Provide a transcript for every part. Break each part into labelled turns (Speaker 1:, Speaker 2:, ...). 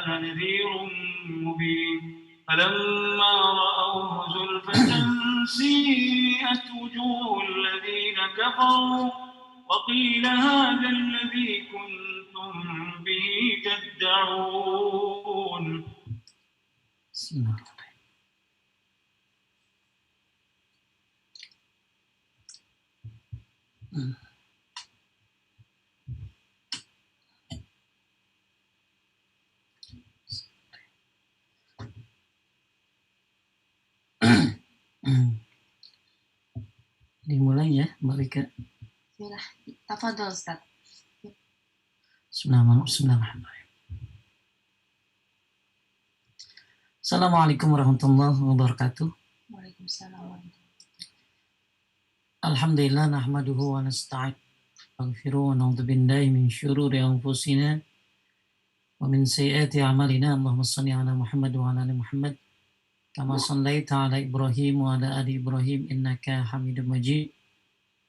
Speaker 1: نذير مبين فلما رأوه زلفة سيئت وجوه الذين كفروا وقيل هذا الذي كنتم به تدعون. بسم الله. Dimulai ya, Mbak Rika.
Speaker 2: Bismillah, tafadhol Ustaz.
Speaker 1: Bismillahirrahmanirrahim. Assalamualaikum warahmatullahi wabarakatuh.
Speaker 2: Waalaikumsalam warahmatullahi wabarakatuh.
Speaker 1: Alhamdulillah nahmaduhu wa nasta'in naghfiru wa na'udzu billahi min syururi anfusina wa min sayyiati a'malina. Allahumma shalli ala Muhammad wa ala ali Muhammad kama shallaita ala Ibrahim wa ala ali Ibrahim innaka Hamidum Majid.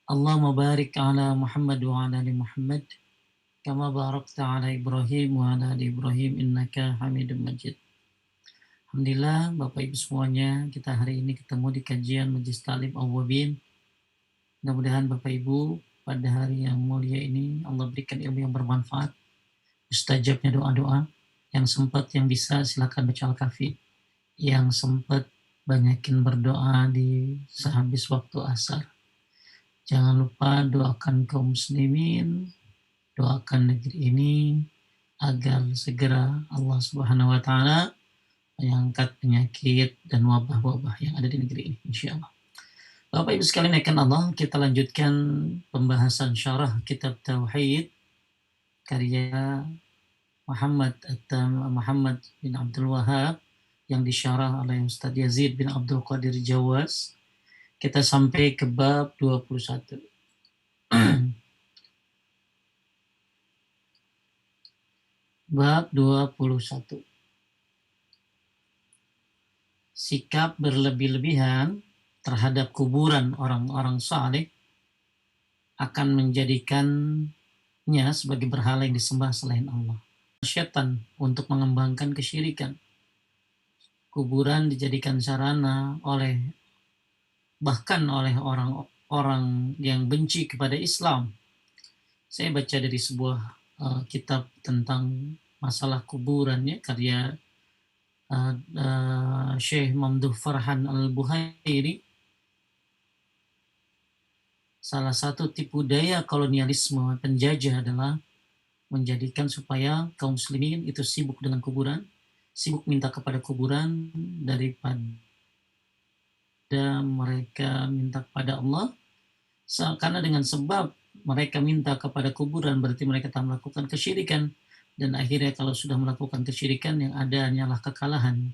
Speaker 1: Allahumma barik ala Muhammad wa ala ali Muhammad kama barakta ala Ibrahim wa ala ali Ibrahim innaka Hamidum Majid. Alhamdulillah Bapak Ibu semuanya, kita hari ini ketemu di kajian Majelis Ta'lim Awwabin. Mudah-mudahan Bapak Ibu pada hari yang mulia ini Allah berikan ilmu yang bermanfaat, mustajabnya doa-doa. Yang sempat, yang bisa silakan baca Al-Kafi. Yang sempat banyakin berdoa di sehabis waktu asar. Jangan lupa doakan kaum muslimin, doakan negeri ini agar segera Allah Subhanahu wa taala mengangkat penyakit dan wabah-wabah yang ada di negeri ini, insyaallah. Bapak Ibu sekalian akan Allah, kita lanjutkan pembahasan syarah kitab Tauhid karya Muhammad bin Abdul Wahab yang disyarah oleh Ustaz Yazid bin Abdul Qadir Jawas. Kita sampai ke bab 21. Bab 21. Sikap berlebih-lebihan terhadap kuburan orang-orang saleh akan menjadikannya sebagai berhala yang disembah selain Allah. Syaitan untuk mengembangkan kesyirikan. Kuburan dijadikan sarana bahkan oleh orang-orang yang benci kepada Islam. Saya baca dari sebuah kitab tentang masalah kuburan ya, karya Syekh Mamduh Farhan Al-Buhairi. Salah satu tipu daya kolonialisme penjajah adalah menjadikan supaya kaum muslimin itu sibuk dengan kuburan, sibuk minta kepada kuburan daripada mereka minta kepada Allah. Karena dengan sebab mereka minta kepada kuburan berarti mereka telah melakukan kesyirikan, dan akhirnya kalau sudah melakukan kesyirikan yang ada hanyalah kekalahan.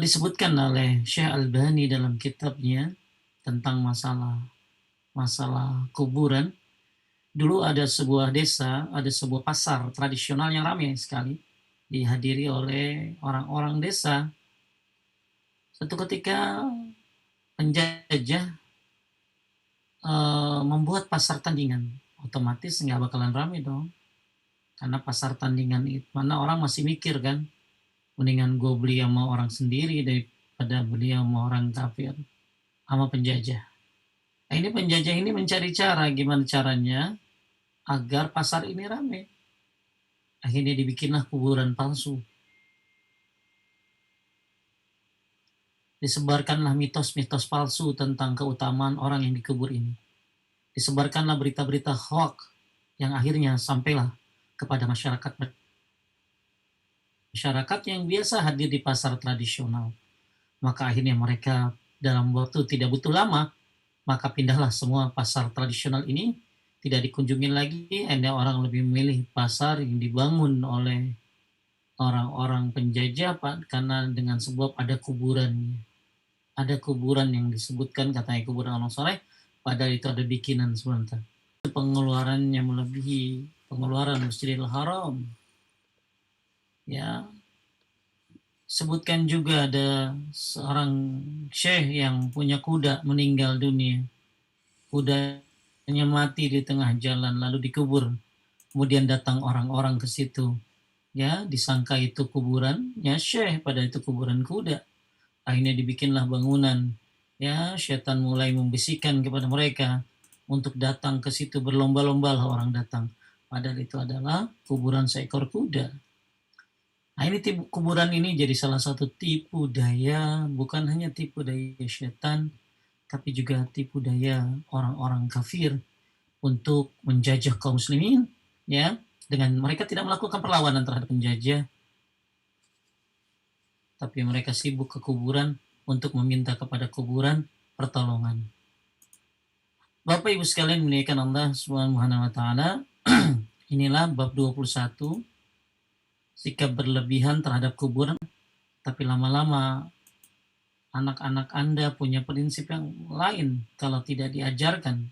Speaker 1: Disebutkan oleh Syekh Albani dalam kitabnya tentang masalah kuburan. Dulu ada sebuah desa, ada sebuah pasar tradisional yang ramai sekali, dihadiri oleh orang-orang desa. Suatu ketika penjajah membuat pasar tandingan, otomatis nggak bakalan ramai dong, karena pasar tandingan itu mana orang masih mikir kan, mendingan gue beli sama orang sendiri daripada beli sama orang kafir, sama penjajah. Nah, ini penjajah ini mencari cara gimana caranya agar pasar ini ramai. Akhirnya dibikinlah kuburan palsu. Disebarkanlah mitos-mitos palsu tentang keutamaan orang yang dikubur ini. Disebarkanlah berita-berita hoax yang akhirnya sampailah kepada masyarakat yang biasa hadir di pasar tradisional. Maka akhirnya mereka dalam waktu tidak butuh lama, maka pindahlah semua pasar tradisional ini, tidak dikunjungi lagi. Hanya orang lebih memilih pasar yang dibangun oleh orang-orang penjajah, karena dengan sebab ada kuburannya. Ada kuburan yang disebutkan katanya kuburan orang soleh, padahal itu ada bikinan sebentar. Pengeluarannya melebihi pengeluaran Masjidil Haram. Ya, sebutkan juga ada seorang syekh yang punya kuda meninggal dunia. Kudanya mati di tengah jalan lalu dikubur kemudian datang orang-orang ke situ, ya disangka itu kuburan ya Syekh, pada itu kuburan kuda. Akhirnya dibikinlah bangunan, ya setan mulai membisikkan kepada mereka untuk datang ke situ, berlomba-lomba lah orang datang, padahal itu adalah kuburan seekor kuda. Nah ini kuburan ini jadi salah satu tipu daya, bukan hanya tipu daya setan, tapi juga tipu daya orang-orang kafir untuk menjajah kaum muslimin, ya, dengan mereka tidak melakukan perlawanan terhadap penjajah, tapi mereka sibuk ke kuburan untuk meminta kepada kuburan pertolongan. Bapak Ibu sekalian muliakan Allah Subhanahu wa taala, inilah bab 21, sikap berlebihan terhadap kuburan, tapi lama-lama anak-anak Anda punya prinsip yang lain kalau tidak diajarkan.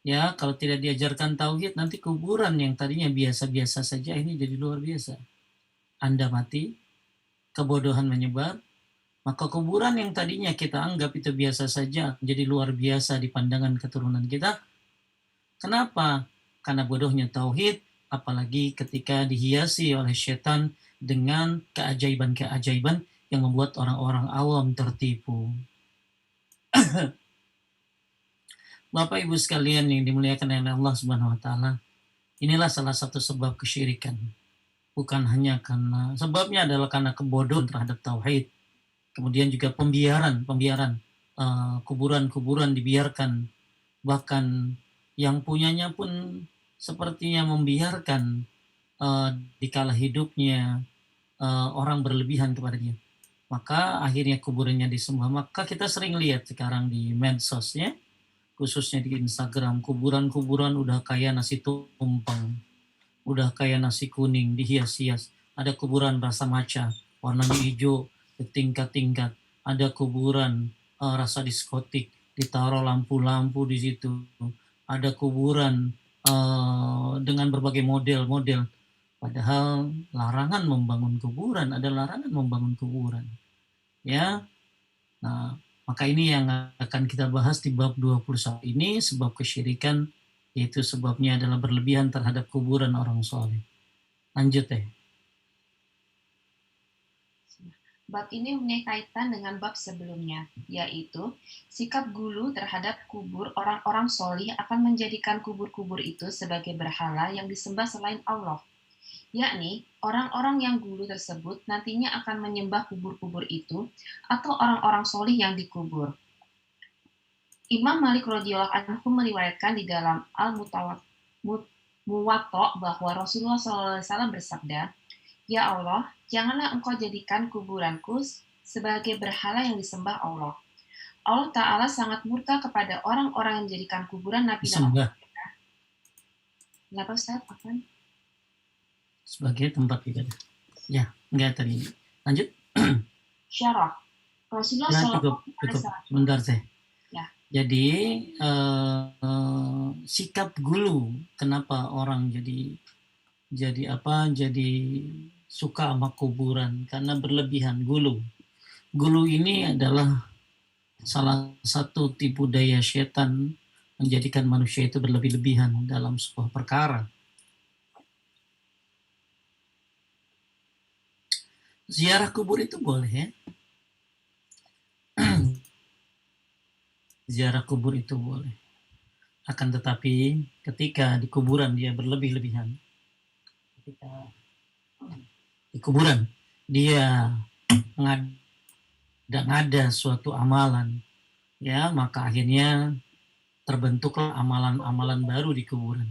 Speaker 1: Ya, kalau tidak diajarkan tauhid, nanti kuburan yang tadinya biasa-biasa saja ini jadi luar biasa. Anda mati, kebodohan menyebar, maka kuburan yang tadinya kita anggap itu biasa saja jadi luar biasa di pandangan keturunan kita. Kenapa? Karena bodohnya tauhid, apalagi ketika dihiasi oleh setan dengan keajaiban-keajaiban yang membuat orang-orang awam tertipu. Bapak Ibu sekalian yang dimuliakan oleh Allah Subhanahu wa taala, inilah salah satu sebab kesyirikan. Bukan hanya karena sebabnya adalah karena kebodohan terhadap tauhid. Kemudian juga pembiaran kuburan-kuburan dibiarkan, bahkan yang punyanya pun sepertinya membiarkan di kala hidupnya orang berlebihan kepada dia. Maka akhirnya kuburannya disembah. Maka kita sering lihat sekarang di medsos ya, khususnya di Instagram, kuburan-kuburan udah kayak nasi tumpeng, udah kayak nasi kuning dihias-hias. Ada kuburan rasa maca, warnanya hijau, bertingkat-tingkat. Ada kuburan rasa diskotik, ditaruh lampu-lampu di situ. Ada kuburan dengan berbagai model-model. Padahal larangan membangun kuburan, ada larangan membangun kuburan. Ya, nah maka ini yang akan kita bahas di bab 21 ini, sebab kesyirikan, yaitu sebabnya adalah berlebihan terhadap kuburan orang soleh. Lanjut deh.
Speaker 2: Bab ini mempunyai kaitan dengan bab sebelumnya, yaitu sikap gulu terhadap kubur orang-orang solih akan menjadikan kubur-kubur itu sebagai berhala yang disembah selain Allah. Yakni, orang-orang yang gulu tersebut nantinya akan menyembah kubur-kubur itu atau orang-orang solih yang dikubur. Imam Malik radhiyallahu anhu meriwayatkan di dalam Al-Muwatta bahwa Rasulullah SAW bersabda, "Ya Allah, janganlah engkau jadikan kuburanku sebagai berhala yang disembah Allah. Allah Ta'ala sangat murka kepada orang-orang yang menjadikan kuburan Nabi dan
Speaker 1: Disembah
Speaker 2: Kenapa Ustaz? Apaan?
Speaker 1: sebagai tempat ibadah. Ya, enggak tadi. Lanjut.
Speaker 2: Syarah. Rasulullah
Speaker 1: Ya,
Speaker 2: SAW
Speaker 1: cukup. Sebentar saya.
Speaker 2: Ya.
Speaker 1: Jadi sikap gulu, kenapa orang jadi suka sama kuburan, karena berlebihan. Gulu ini adalah salah satu tipu daya setan menjadikan manusia itu berlebih-lebihan dalam sebuah perkara. Ziarah kubur itu boleh ya. Ziarah kubur itu boleh. Akan tetapi ketika di kuburan dia berlebih-lebihan, ketika di kuburan dia ngada suatu amalan, ya maka akhirnya terbentuklah amalan-amalan baru di kuburan.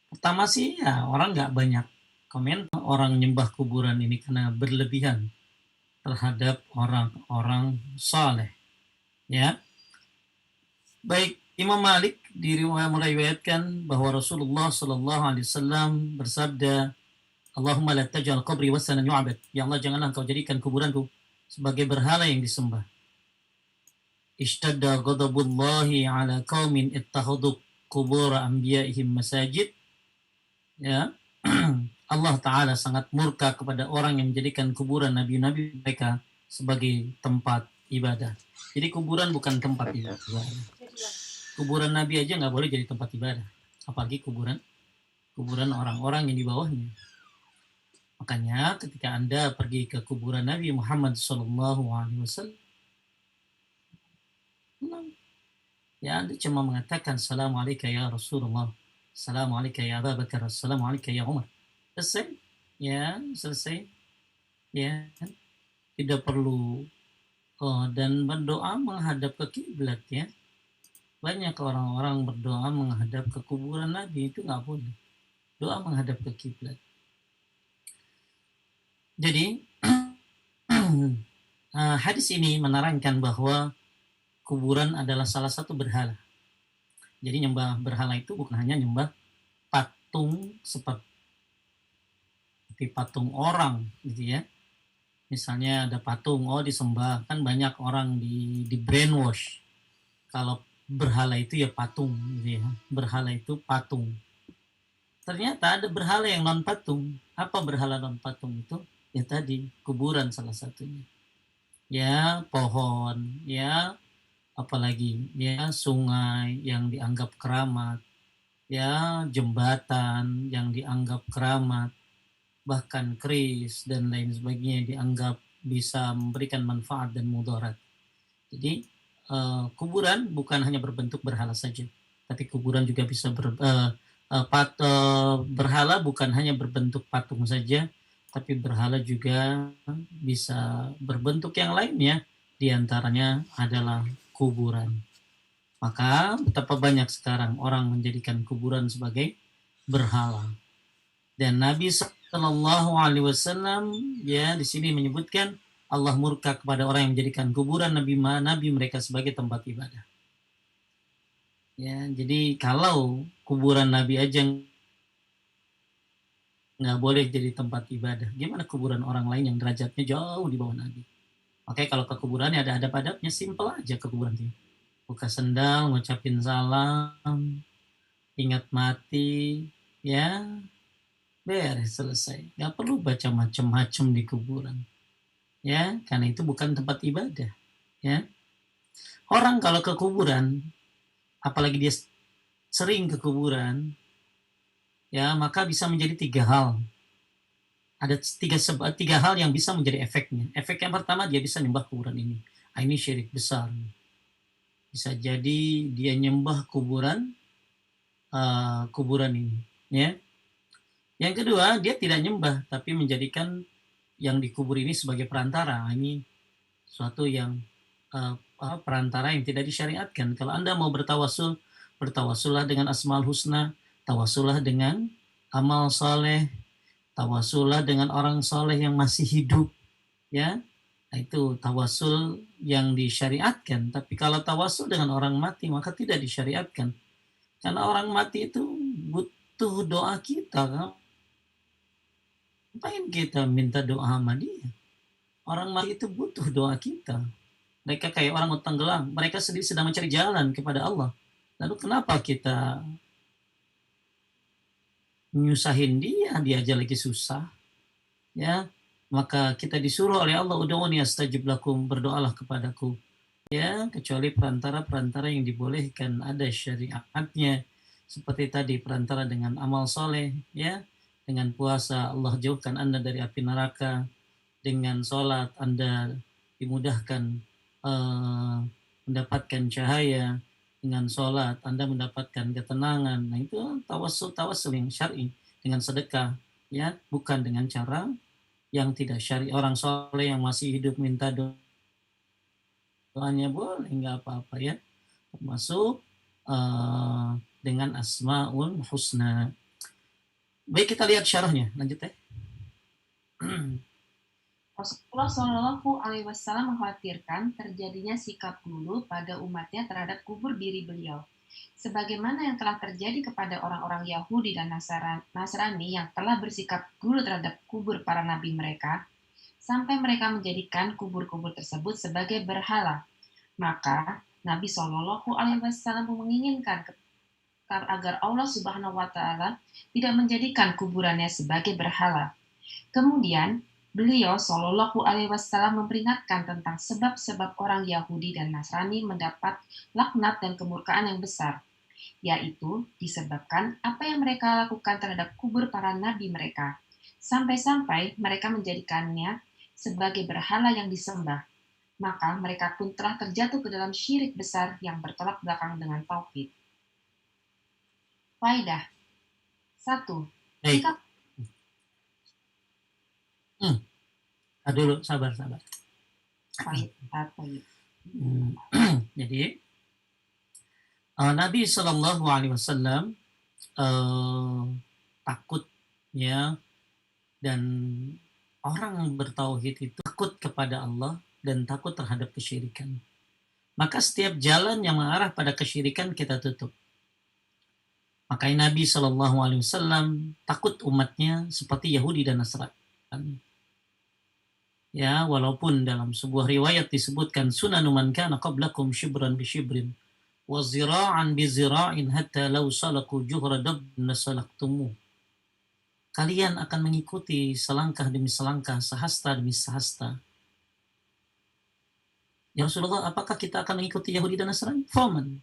Speaker 1: Pertama sih ya orang nggak banyak komen orang nyembah kuburan ini karena berlebihan terhadap orang-orang saleh. Ya, baik Imam Malik meriwayatkan bahwa Rasulullah Shallallahu Alaihi Wasallam bersabda, Allahumma la taj'al qabri wasanan yu'abad. Ya Allah, janganlah engkau jadikan kuburanku sebagai berhala yang disembah. Ishtadda ghadabullahi ala qaumin ittakhadhu qubur anbiya'ihim masajid. Ya. Allah Ta'ala sangat murka kepada orang yang menjadikan kuburan nabi-nabi mereka sebagai tempat ibadah. Jadi kuburan bukan tempat ibadah. Kuburan nabi aja nggak boleh jadi tempat ibadah. Apalagi kuburan kuburan orang-orang yang di bawahnya. Makanya ketika Anda pergi ke kuburan Nabi Muhammad SAW, ya Anda cuma mengatakan Assalamualaikum ya Rasulullah, Assalamualaikum ya Abu Bakar, Assalamualaikum ya Umar. Selesai, ya selesai, ya tidak perlu dan berdoa menghadap ke kiblat ya. Banyak orang-orang berdoa menghadap ke kuburan Nabi, itu nggak boleh. Doa menghadap ke kiblat. Jadi hadis ini menerangkan bahwa kuburan adalah salah satu berhala. Jadi nyembah berhala itu bukan hanya nyembah patung seperti patung orang gitu ya. Misalnya ada patung, disembah, kan banyak orang di brainwash. Kalau berhala itu ya patung gitu ya. Berhala itu patung. Ternyata ada berhala yang non patung. Apa berhala non patung itu? Ya tadi kuburan salah satunya. Ya pohon, ya apalagi ya sungai yang dianggap keramat, ya jembatan yang dianggap keramat, bahkan keris dan lain sebagainya dianggap bisa memberikan manfaat dan mudarat. Jadi kuburan bukan hanya berbentuk berhala saja, tapi kuburan juga bisa berhala bukan hanya berbentuk patung saja, tapi berhala juga bisa berbentuk yang lainnya, diantaranya adalah kuburan. Maka betapa banyak sekarang orang menjadikan kuburan sebagai berhala. Dan Nabi Shallallahu Alaihi Wasallam ya di sini menyebutkan Allah murka kepada orang yang menjadikan kuburan nabi mereka sebagai tempat ibadah. Ya, jadi kalau kuburan Nabi aja nggak boleh jadi tempat ibadah, gimana kuburan orang lain yang derajatnya jauh di bawah Nabi? Oke, kalau ke kuburan ya ada adab-adabnya, simple aja ke kuburan itu. Buka sendal, ngucapin salam, ingat mati, ya beres selesai. Nggak perlu baca macam-macam di kuburan. Ya, karena itu bukan tempat ibadah. Ya, orang kalau ke kuburan, apalagi dia sering ke kuburan, ya maka bisa menjadi tiga hal. Ada tiga hal yang bisa menjadi efeknya. Efek yang pertama dia bisa nyembah kuburan ini. Ini syirik besar. Bisa jadi dia nyembah kuburan ini. Ya. Yang kedua dia tidak nyembah tapi menjadikan yang dikubur ini sebagai perantara. Ini suatu yang perantara yang tidak disyariatkan. Kalau Anda mau bertawasul, bertawasullah dengan Asmaul Husna, tawasullah dengan amal soleh, tawasullah dengan orang soleh yang masih hidup, ya. Nah, itu tawasul yang disyariatkan. Tapi kalau tawasul dengan orang mati maka tidak disyariatkan. Karena orang mati itu butuh doa kita, kan? Ngapain kita minta doa sama dia? Orang mati itu butuh doa kita. Mereka kayak orang utang gelam. Mereka sendiri sedang mencari jalan kepada Allah. Lalu kenapa kita nyusahin dia? Dia aja lagi susah. Ya, maka kita disuruh oleh Allah, ud'uni astajib lakum, berdoalah kepadaku. Ya, kecuali perantara-perantara yang dibolehkan, ada syariatnya. Seperti tadi perantara dengan amal soleh, ya, dengan puasa Allah jauhkan Anda dari api neraka, dengan sholat Anda dimudahkan mendapatkan cahaya, dengan sholat Anda mendapatkan ketenangan. Nah itu tawasul yang syar'i, dengan sedekah, ya, bukan dengan cara yang tidak syar'i. Orang soleh yang masih hidup minta doanya boleh, nggak apa-apa ya, termasuk dengan Asmaul Husna. Baik, kita lihat syarahnya, lanjut ya.
Speaker 2: Rasulullah Shallallahu Alaihi Wasallam mengkhawatirkan terjadinya sikap gulu pada umatnya terhadap kubur diri beliau, sebagaimana yang telah terjadi kepada orang-orang Yahudi dan Nasrani yang telah bersikap gulu terhadap kubur para nabi mereka, sampai mereka menjadikan kubur-kubur tersebut sebagai berhala. Maka Nabi Shallallahu Alaihi Wasallam menginginkan agar Allah Subhanahu Wa Taala tidak menjadikan kuburannya sebagai berhala. Kemudian beliau Shallallahu Alaihi Wasallam memperingatkan tentang sebab-sebab orang Yahudi dan Nasrani mendapat laknat dan kemurkaan yang besar. yaitu disebabkan apa yang mereka lakukan terhadap kubur para nabi mereka, sampai-sampai mereka menjadikannya sebagai berhala yang disembah. Maka mereka pun telah terjatuh ke dalam syirik besar yang bertolak belakang dengan tauhid. Faidah 1.
Speaker 1: Baik.
Speaker 2: Sikap
Speaker 1: Dulu, sabar. Jadi Nabi Shallallahu Alaihi Wasallam takut ya, dan orang yang bertauhid itu takut kepada Allah dan takut terhadap kesyirikan. Maka setiap jalan yang mengarah pada kesyirikan kita tutup. Makanya Nabi Shallallahu Alaihi Wasallam takut umatnya seperti Yahudi dan Nasrani. Ya, walaupun dalam sebuah riwayat disebutkan sunanu man kana qablakum shibran bi shibrin wa zira'an bi zira'in hatta law salaku juhra dabn salaktumu. Kalian akan mengikuti selangkah demi selangkah, sehasta demi sehasta. Ya Rasulullah, apakah kita akan mengikuti Yahudi dan Nasrani? Faman.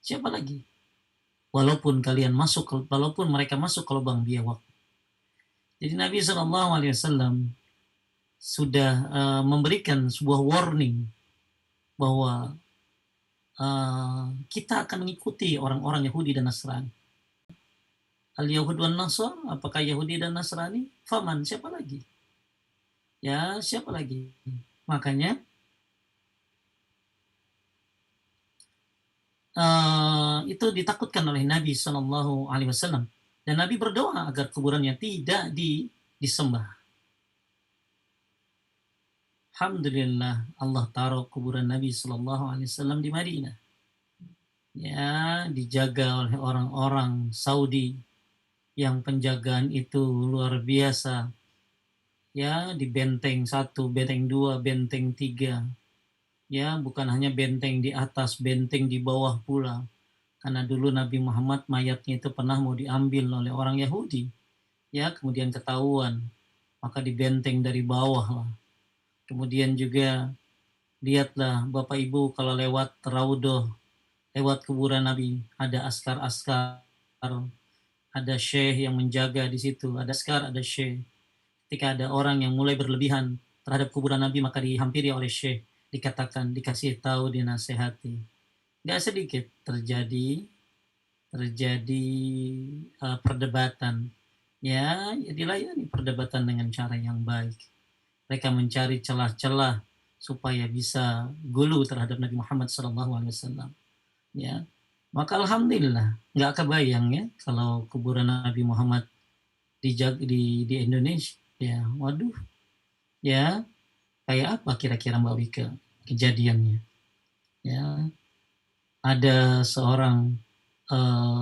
Speaker 1: Siapa lagi? Walaupun mereka masuk ke lubang biawak. Jadi Nabi SAW sudah memberikan sebuah warning bahwa kita akan mengikuti orang-orang Yahudi dan Nasrani. Al-Yahud wan Nasr, apakah Yahudi dan Nasrani? Faman, siapa lagi? Ya, siapa lagi? Makanya itu ditakutkan oleh Nabi Shallallahu Alaihi Wasallam, dan Nabi berdoa agar kuburannya tidak disembah. Alhamdulillah, Allah taruh kuburan Nabi Shallallahu Alaihi Wasallam di Madinah. Ya, dijaga oleh orang-orang Saudi yang penjagaan itu luar biasa. Ya, di benteng 1, benteng 2, benteng 3. Ya, bukan hanya benteng di atas, benteng di bawah pula. Karena dulu Nabi Muhammad mayatnya itu pernah mau diambil oleh orang Yahudi. Ya, kemudian ketahuan. Maka dibenteng dari bawah lah. Kemudian juga lihatlah Bapak Ibu kalau lewat Raudhah, lewat kuburan Nabi, ada askar-askar, ada syekh yang menjaga di situ, ada askar, ada syekh. Ketika ada orang yang mulai berlebihan terhadap kuburan Nabi, maka dihampiri oleh syekh, dikatakan, dikasih tahu, dinasehati. Gak sedikit terjadi perdebatan. Ya, dilayani perdebatan dengan cara yang baik. Mereka mencari celah-celah supaya bisa gulu terhadap Nabi Muhammad SAW. Ya, maka alhamdulillah nggak kebayang ya kalau kuburan Nabi Muhammad di Indonesia. Ya, waduh, ya kayak apa kira-kira Mbak Wika kejadiannya? Ya, ada seorang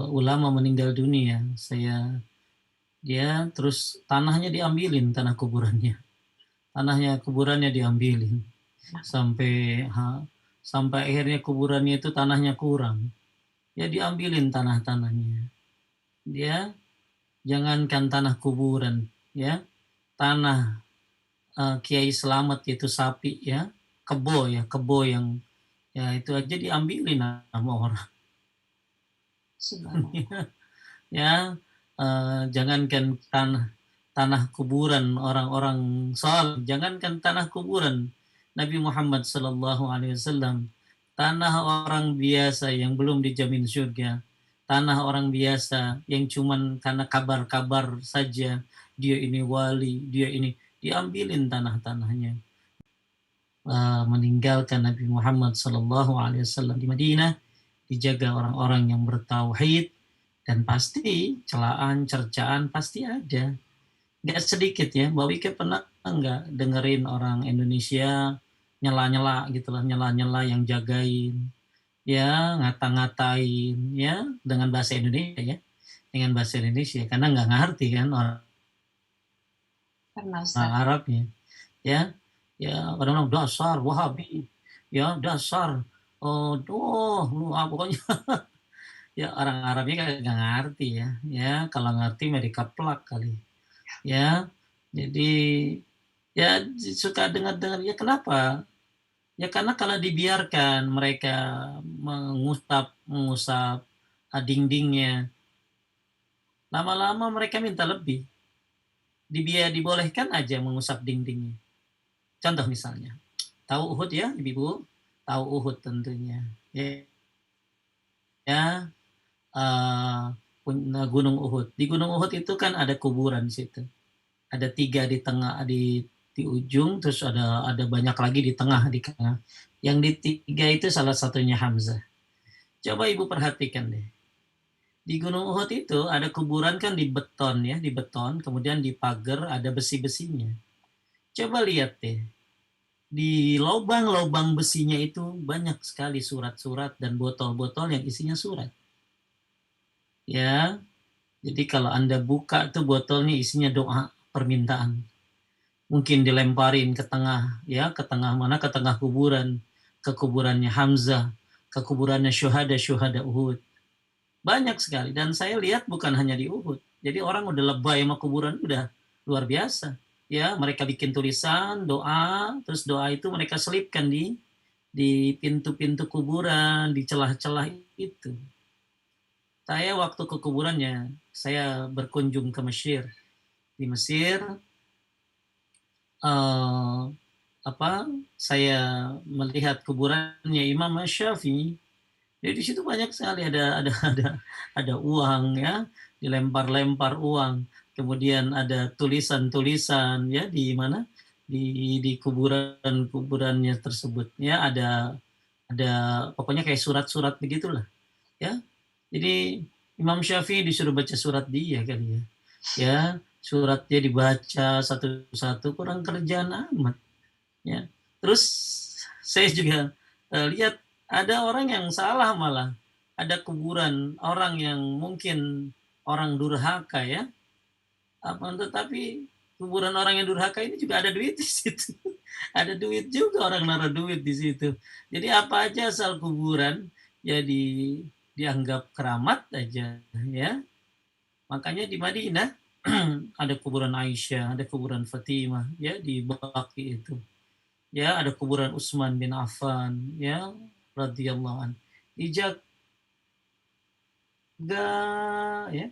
Speaker 1: ulama meninggal dunia. Dia terus tanahnya diambilin, tanah kuburannya diambilin sampai akhirnya kuburannya itu tanahnya kurang. Ya diambilin tanahnya. Dia jangankan tanah kuburan, ya tanah Kiai Selamat itu sapi, ya kebo yang ya itu aja diambilin sama orang. Ya, jangankan tanah kuburan orang-orang saleh, jangankan tanah kuburan Nabi Muhammad Sallallahu Alaihi Wasallam, tanah orang biasa yang belum dijamin surga, tanah orang biasa yang cuman karena kabar-kabar saja dia ini wali, dia ini, diambilin tanahnya. Meninggalkan Nabi Muhammad Sallallahu Alaihi Wasallam di Madinah, dijaga orang-orang yang bertauhid, dan pasti celaan, cercaan pasti ada. Nggak sedikit ya, Mbak Wika pernah nggak dengerin orang Indonesia nyela-nyela gitu lah, nyela-nyela yang jagain, ya ngata-ngatain, ya dengan bahasa Indonesia karena nggak ngerti kan orang Arabnya, ya orang-orang dasar Wahabi, ya dasar pokoknya ya orang Arabnya kan nggak ngerti ya kalau ngerti mereka plak kali ya. Jadi ya suka dengar ya, kenapa ya, karena kalau dibiarkan mereka mengusap dindingnya. Lama-lama mereka minta lebih. Dibolehkan aja mengusap dindingnya. Contoh misalnya, tahu Uhud ya, Ibu? Tahu Uhud tentunya. Ya, Gunung Uhud. Di Gunung Uhud itu kan ada kuburan di situ. Ada 3 di tengah, di ujung, terus ada banyak lagi di tengah. Yang di 3 itu salah satunya Hamzah. Coba Ibu perhatikan deh. Di Gunung Uhud itu ada kuburan kan di beton ya, di beton, kemudian di pagar ada besi-besinya. Coba lihat deh, di lubang-lubang besinya itu banyak sekali surat-surat dan botol-botol yang isinya surat. Ya, jadi kalau Anda buka tuh botolnya isinya doa permintaan. Mungkin dilemparin ke tengah, ya, ke tengah mana? Ke tengah kuburan, ke kuburannya Hamzah, ke kuburannya syuhada Uhud. Banyak sekali, dan saya lihat bukan hanya di Uhud. Jadi orang udah lebay sama kuburan udah luar biasa. Ya, mereka bikin tulisan doa, terus doa itu mereka selipkan di pintu-pintu kuburan, di celah-celah itu. Saya waktu ke kuburannya, saya berkunjung ke Mesir. Di Mesir, eh, saya melihat kuburannya Imam Syafi'i. Jadi di situ banyak sekali ada uang ya, dilempar-lempar uang. Kemudian ada tulisan-tulisan ya di mana? Di kuburannya tersebut ya, ada pokoknya kayak surat-surat begitulah ya. Jadi Imam Syafi'i disuruh baca surat dia kali ya. Ya, surat dia dibaca satu-satu, kurang kerjaan amat ya. Terus saya juga lihat ada orang yang salah malah. Ada kuburan orang yang mungkin orang durhaka ya. Tetapi kuburan orang yang durhaka ini juga ada duit di situ. Ada duit juga, orang naruh duit di situ. Jadi apa aja asal kuburan ya dianggap keramat aja ya. Makanya di Madinah ada kuburan Aisyah, ada kuburan Fatimah ya di Baqi itu. Ya, ada kuburan Utsman bin Affan ya radhiyallahu an. Dijaga ya,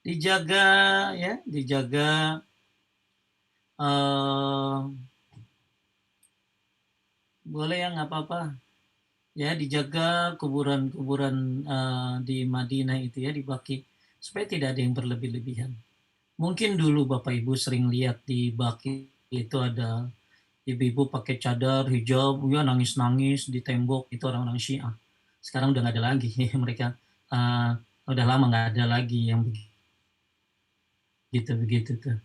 Speaker 1: dijaga ya, dijaga eh boleh ya nggak apa-apa. Ya, dijaga kuburan-kuburan di Madinah itu ya, di Baqi, supaya tidak ada yang berlebih-lebihan. Mungkin dulu Bapak Ibu sering lihat di Baqi itu ada ibu-ibu pakai cadar, hijab, ya nangis-nangis di tembok, itu orang-orang Syiah. Sekarang udah nggak ada lagi, mereka uh, udah lama nggak ada lagi yang begitu-begitu tuh.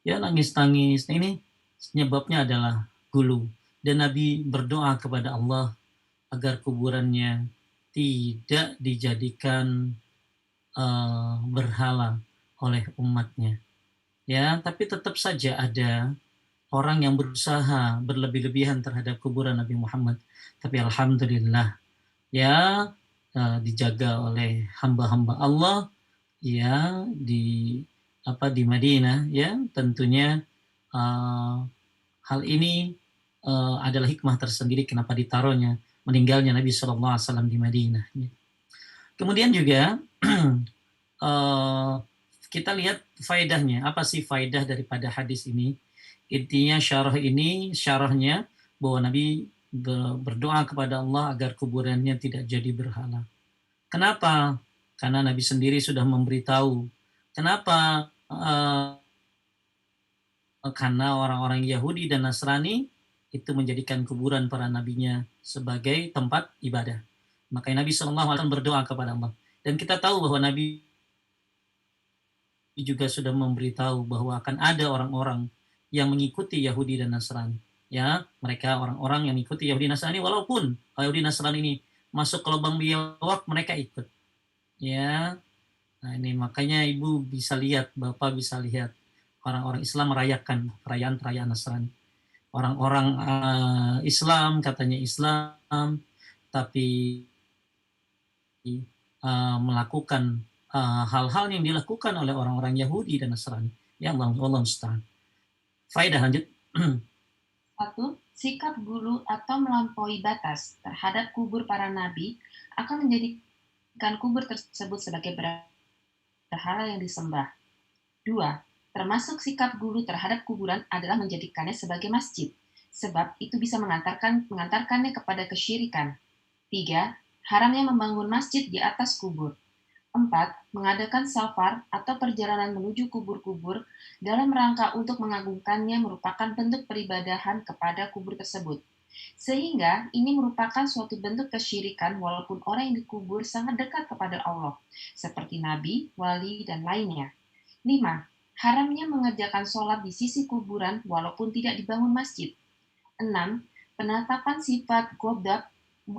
Speaker 1: Ya nangis-nangis. Nah, ini penyebabnya adalah gulu. Dan Nabi berdoa kepada Allah agar kuburannya tidak dijadikan berhala oleh umatnya. Ya, tapi tetap saja ada orang yang berusaha berlebih-lebihan terhadap kuburan Nabi Muhammad. Tapi alhamdulillah ya dijaga oleh hamba-hamba Allah ya di Madinah ya, tentunya uh, hal ini adalah hikmah tersendiri kenapa ditaruhnya meninggalnya Nabi Shallallahu Alaihi Wasallam di Madinah. Ya. Kemudian juga uh, kita lihat faedahnya. Apa sih faedah daripada hadis ini? Intinya syarahnya bahwa Nabi berdoa kepada Allah agar kuburannya tidak jadi berhala. Kenapa? Karena Nabi sendiri sudah memberitahu. Kenapa? Karena orang-orang Yahudi dan Nasrani itu menjadikan kuburan para nabinya sebagai tempat ibadah. Makanya Nabi SAW berdoa kepada Allah. Dan kita tahu bahwa Nabi juga sudah memberitahu bahwa akan ada orang-orang yang mengikuti Yahudi dan Nasrani. Ya, mereka orang-orang yang mengikuti Yahudi dan Nasrani, walaupun Yahudi dan Nasrani ini masuk ke lubang biawak, mereka ikut. Ya, nah ini makanya Ibu bisa lihat, Bapak bisa lihat orang-orang Islam merayakan perayaan-perayaan Nasrani. Orang-orang Islam katanya Islam, tapi melakukan hal-hal yang dilakukan oleh orang-orang Yahudi dan Nasrani. Ya Allah, Allah musta'an. Faedah lanjut.
Speaker 2: Sikap gulu atau melampaui batas terhadap kubur para nabi akan menjadikan kubur tersebut sebagai berhala yang disembah. 2. Termasuk sikap gulu terhadap kuburan adalah menjadikannya sebagai masjid, sebab itu bisa mengantarkannya kepada kesyirikan. 3. Haramnya membangun masjid di atas kubur. 4. Mengadakan safar atau perjalanan menuju kubur-kubur dalam rangka untuk mengagungkannya merupakan bentuk peribadahan kepada kubur tersebut. Sehingga ini merupakan suatu bentuk kesyirikan walaupun orang yang dikubur sangat dekat kepada Allah, seperti nabi, wali, dan lainnya. 5. Haramnya mengerjakan sholat di sisi kuburan walaupun tidak dibangun masjid. 6. Penetapan sifat ghadab,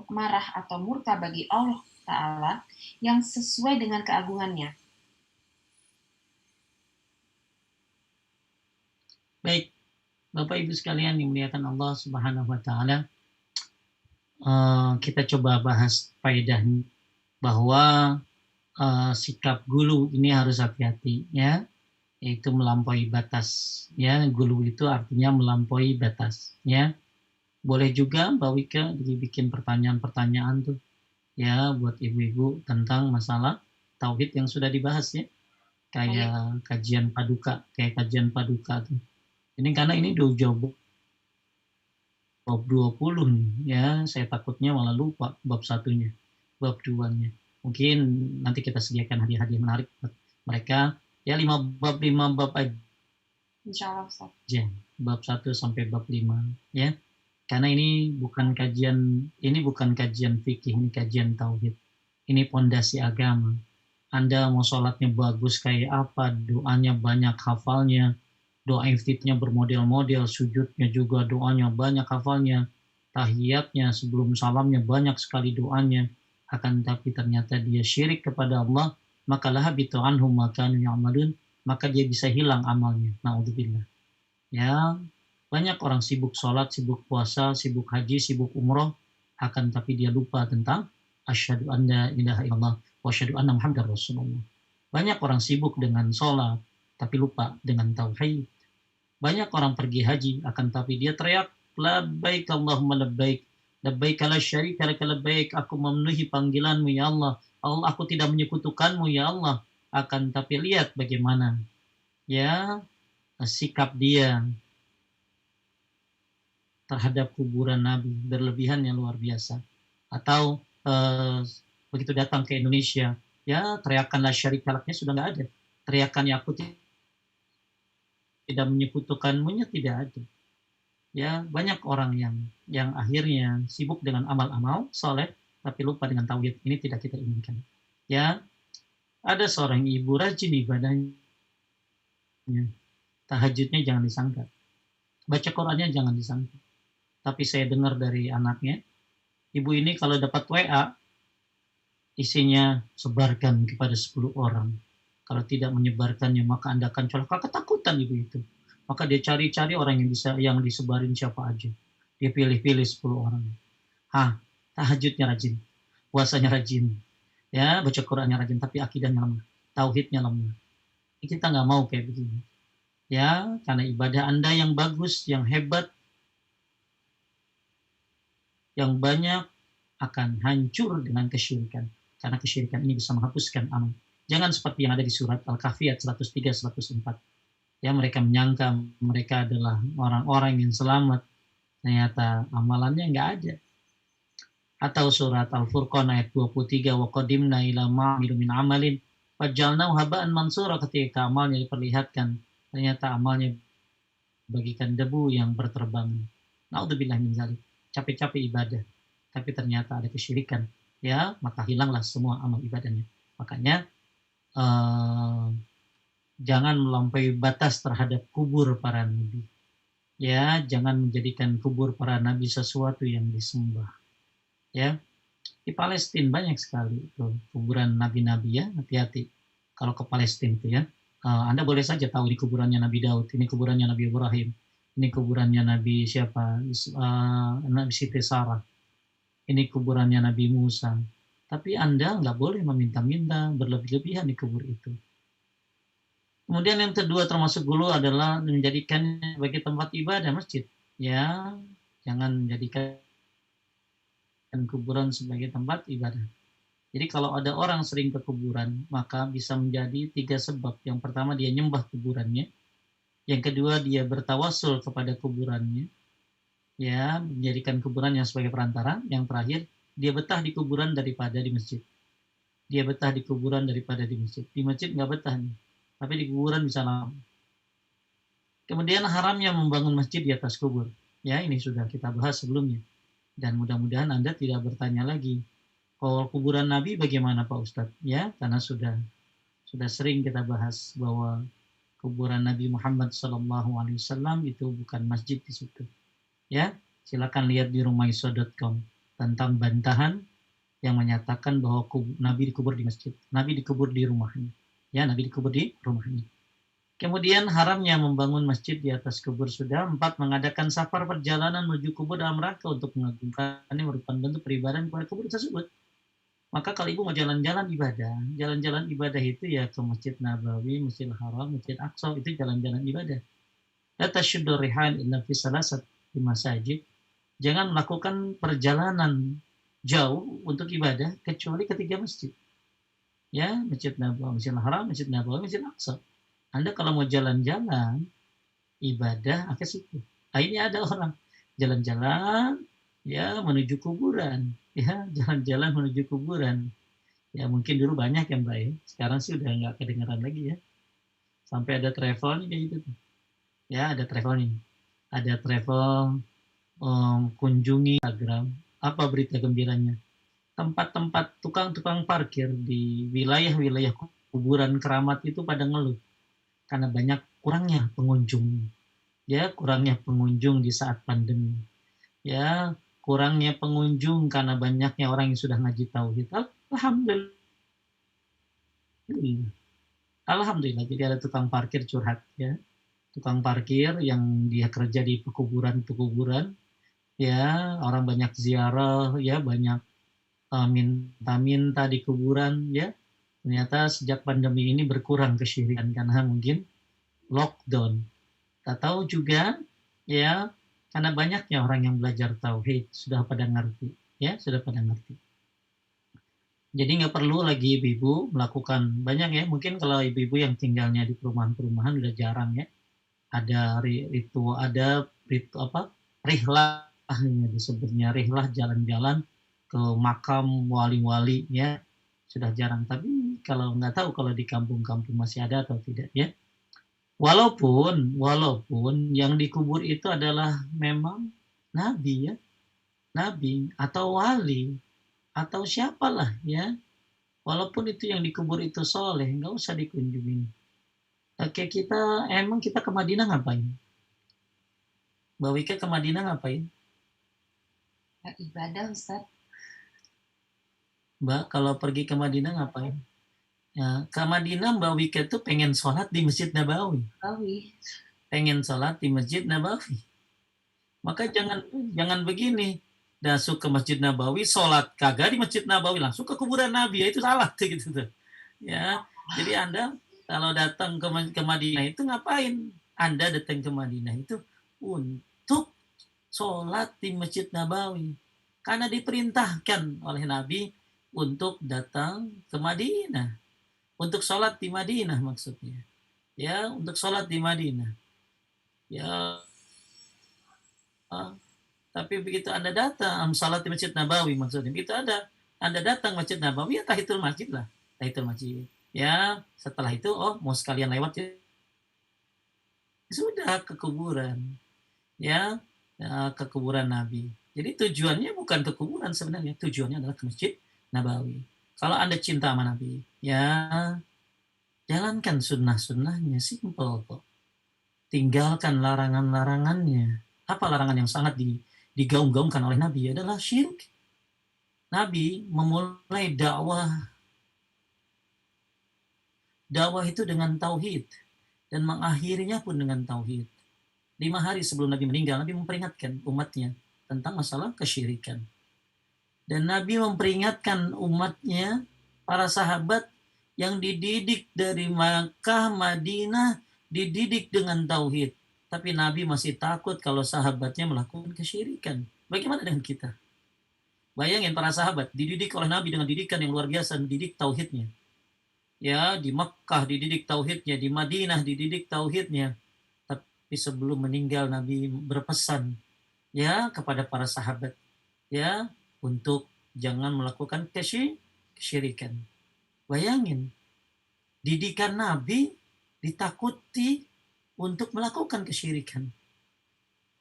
Speaker 2: marah atau murka bagi Allah Ta'ala yang sesuai dengan keagungannya.
Speaker 1: Baik, Bapak Ibu sekalian yang dimuliakan Allah Subhanahu wa taala, kita coba bahas faedah bahwa sikap gulu ini harus hati-hati ya, yaitu melampaui batas ya. Gulu itu artinya melampaui batas ya. Boleh juga Mbak Wika dibikin pertanyaan-pertanyaan tuh ya buat ibu-ibu tentang masalah tauhid yang sudah dibahas ya, kayak kajian paduka tuh. Ini karena ini udah jauh bab 20 nih ya, saya takutnya malah lupa bab satunya, bab 2-nya. Mungkin nanti kita sediakan hadiah-hadiah menarik buat mereka ya, 5 bab aja.
Speaker 2: Insya Allah, Ustaz.
Speaker 1: Bab 1 sampai bab 5 ya. Karena ini bukan kajian fikih, ini kajian tauhid. Ini pondasi agama. Anda mau sholatnya bagus kayak apa, doanya banyak hafalnya, doa iftitahnya bermodel-model, sujudnya juga doanya banyak hafalnya, tahiyatnya sebelum salamnya banyak sekali doanya, akan tapi ternyata dia syirik kepada Allah, maka lahabitu anhum ma kanu ya'malun, maka dia bisa hilang amalnya. Na'udzubillah. Ya, banyak orang sibuk sholat, sibuk puasa, sibuk haji, sibuk umroh, akan tapi dia lupa tentang asyhadu an la ilaha illallah wa asyhadu anna muhammadar rasulullah. Banyak orang sibuk dengan sholat, tapi lupa dengan tauhid. Banyak orang pergi haji, akan tapi dia teriak, labbaik Allahumma labbaik, labbaik la syarika laka labbaik, aku memenuhi panggilanmu ya Allah, Allah aku tidak menyekutukanmu ya Allah. Akan tapi lihat bagaimana ya sikap dia terhadap kuburan Nabi, berlebihan yang luar biasa. Atau begitu datang ke Indonesia, ya teriakan la syarika laknya sudah nggak ada. Teriakan ya aku tidak menyekutukanmu-nya tidak ada. Ya, banyak orang yang akhirnya sibuk dengan amal-amal soleh tapi lupa dengan tauhid. Ini tidak kita inginkan. Ya, ada seorang ibu rajin ibadahnya, tahajudnya jangan disangka, baca Qurannya jangan disangka. Tapi saya dengar dari anaknya, ibu ini kalau dapat WA isinya sebarkan kepada 10 orang. Kalau tidak menyebarkannya maka Anda akan celaka. Ketakutan ibu itu. Maka dia cari-cari orang yang disebarin siapa aja. Dia pilih-pilih 10 orang. Tahajudnya rajin, puasanya rajin, ya baca Qurannya rajin, tapi akidahnya lemah, tauhidnya lemah. Kita nggak mau kayak begini. Ya, karena ibadah Anda yang bagus, yang hebat, yang banyak akan hancur dengan kesyirikan. Karena kesyirikan ini bisa menghapuskan amal. Jangan seperti yang ada di surat Al-Kahfi ayat 103-104. Ya, mereka menyangka mereka adalah orang-orang yang selamat. Ternyata amalannya nggak ada. Atau surat Al-Furqan ayat 23, wa qadimna ila ma'amilu min amalin fajalnahu haba'an mansura, ketika amalnya diperlihatkan, ternyata amalnya bagikan debu yang berterbangan. Na'udzubillah min dzalik. Capek-capek ibadah, tapi ternyata ada kesyirikan, ya maka hilanglah semua amal ibadahnya. Makanya jangan melampaui batas terhadap kubur para nabi. Ya, jangan menjadikan kubur para nabi sesuatu yang disembah. Ya, di Palestina banyak sekali itu kuburan nabi-nabi ya, hati-hati kalau ke Palestina itu ya. Anda boleh saja tahu di kuburannya Nabi Daud, ini kuburannya Nabi Ibrahim, ini kuburannya Nabi siapa, Nabi Siti Sarah, ini kuburannya Nabi Musa. Tapi Anda nggak boleh meminta-minta berlebih-lebihan di kubur itu. Kemudian yang kedua termasuk dulu adalah menjadikannya sebagai tempat ibadah masjid. Ya, Jangan menjadikan kuburan sebagai tempat ibadah. Jadi kalau ada orang sering ke kuburan, maka bisa menjadi 3 sebab. Yang pertama, dia nyembah kuburannya. Yang kedua, dia bertawasul kepada kuburannya, ya, menjadikan kuburan yang sebagai perantara. Yang terakhir, dia betah di kuburan daripada di masjid. Dia betah di kuburan daripada di masjid. Di masjid nggak betah nih, tapi di kuburan bisa lama. Kemudian haramnya membangun masjid di atas kubur. Ya, ini sudah kita bahas sebelumnya. Dan mudah-mudahan Anda tidak bertanya lagi, kalau kuburan Nabi bagaimana Pak Ustadz? Ya, karena sudah sering kita bahas bahwa kuburan Nabi Muhammad SAW itu bukan masjid di situ. Ya, silakan lihat di rumaiso.com tentang bantahan yang menyatakan bahwa Nabi dikubur di masjid. Nabi dikubur di rumahnya. Ya, Nabi dikubur di rumahnya. Kemudian haramnya membangun masjid di atas kubur sudah. 4, mengadakan safar perjalanan menuju kubur dalam rangka untuk mengagungkannya merupakan bentuk peribadahan kepada kubur tersebut. Maka kalau ibu mau jalan-jalan ibadah itu ya ke Masjid Nabawi, Masjidil Haram, Masjid Aqsa, itu jalan-jalan ibadah. La tasyuddu rihal illa fi salasati masajid. Jangan melakukan perjalanan jauh untuk ibadah kecuali ketiga masjid. Ya, Masjid Nabawi, Masjidil Haram, Masjid Nabawi, Masjid Aqsa. Anda kalau mau jalan-jalan ibadah ke situ. Akhirnya ada orang jalan-jalan ya menuju kuburan, ya jalan-jalan menuju kuburan. Ya mungkin dulu banyak ya Mbak ya. Sekarang sih udah nggak kedengaran lagi ya. Sampai ada travelnya kayak gitu tuh. Ya ada travelnya. Ada travel kunjungi Instagram. Apa berita gembiranya? Tempat-tempat tukang-tukang parkir di wilayah-wilayah kuburan keramat itu pada ngeluh karena banyak kurangnya pengunjung. Ya, kurangnya pengunjung di saat pandemi. Ya, kurangnya pengunjung karena banyaknya orang yang sudah ngaji tauhid. Alhamdulillah. Alhamdulillah. Jadi ada tukang parkir curhat ya. Tukang parkir yang dia kerja di pekuburan, ya, orang banyak ziarah, ya, banyak minta-minta di kuburan, ya. Ternyata sejak pandemi ini berkurang kesyirikan karena mungkin lockdown. Kita tahu juga ya karena banyaknya orang yang belajar tauhid sudah pada ngerti, ya sudah pada ngerti. Jadi nggak perlu lagi ibu-ibu melakukan banyak ya. Mungkin kalau ibu-ibu yang tinggalnya di perumahan-perumahan udah jarang ya. Ada rihlahnya disebutnya rihlah jalan-jalan ke makam wali-wali ya sudah jarang. Tapi kalau nggak tahu kalau di kampung-kampung masih ada atau tidak ya. Walaupun yang dikubur itu adalah memang nabi ya, nabi atau wali atau siapalah ya. Walaupun itu yang dikubur itu soleh, nggak usah dikunjungin. Oke, kita ke Madinah ngapain? Mbak Wika ke Madinah ngapain?
Speaker 2: Ibadah, Ustaz.
Speaker 1: Mbak, kalau pergi ke Madinah ngapain? Ya, ke Madinah Mbak Wika tuh pengen sholat di Masjid Nabawi. Pengen sholat di Masjid Nabawi. Maka jangan begini. Masuk ke Masjid Nabawi, sholat kagak di Masjid Nabawi, langsung ke kuburan Nabi, ya itu salah gitu tuh. Ya, jadi Anda kalau datang ke Madinah itu ngapain? Anda datang ke Madinah itu untuk sholat di Masjid Nabawi, karena diperintahkan oleh Nabi untuk datang ke Madinah, untuk sholat di Madinah maksudnya. Ya, untuk sholat di Madinah. Ya, tapi begitu Anda datang salat di Masjid Nabawi maksudnya, begitu Anda datang Masjid Nabawi ya tahiyatul masjid lah, tahiyatul masjid. Ya, setelah itu mau sekalian lewat ya sudah ke kuburan. Ya, ke kuburan Nabi. Jadi tujuannya bukan ke kuburan sebenarnya, tujuannya adalah ke Masjid Nabawi. Kalau Anda cinta sama Nabi, ya jalankan sunnah-sunnahnya, simple kok. Tinggalkan larangan-larangannya. Apa larangan yang sangat digaung-gaungkan oleh Nabi adalah syirik. Nabi memulai dakwah itu dengan tauhid dan mengakhirinya pun dengan tauhid. 5 hari sebelum Nabi meninggal, Nabi memperingatkan umatnya tentang masalah kesyirikan. Dan Nabi memperingatkan umatnya, para sahabat yang dididik dari Makkah, Madinah, dididik dengan tauhid. Tapi Nabi masih takut kalau sahabatnya melakukan kesyirikan. Bagaimana dengan kita? Bayangin para sahabat dididik oleh Nabi dengan didikan yang luar biasa, dididik tauhidnya. Ya, di Makkah dididik tauhidnya, di Madinah dididik tauhidnya. Tapi sebelum meninggal Nabi berpesan ya kepada para sahabat ya untuk jangan melakukan kesyirikan. Bayangin, didikan Nabi ditakuti untuk melakukan kesyirikan.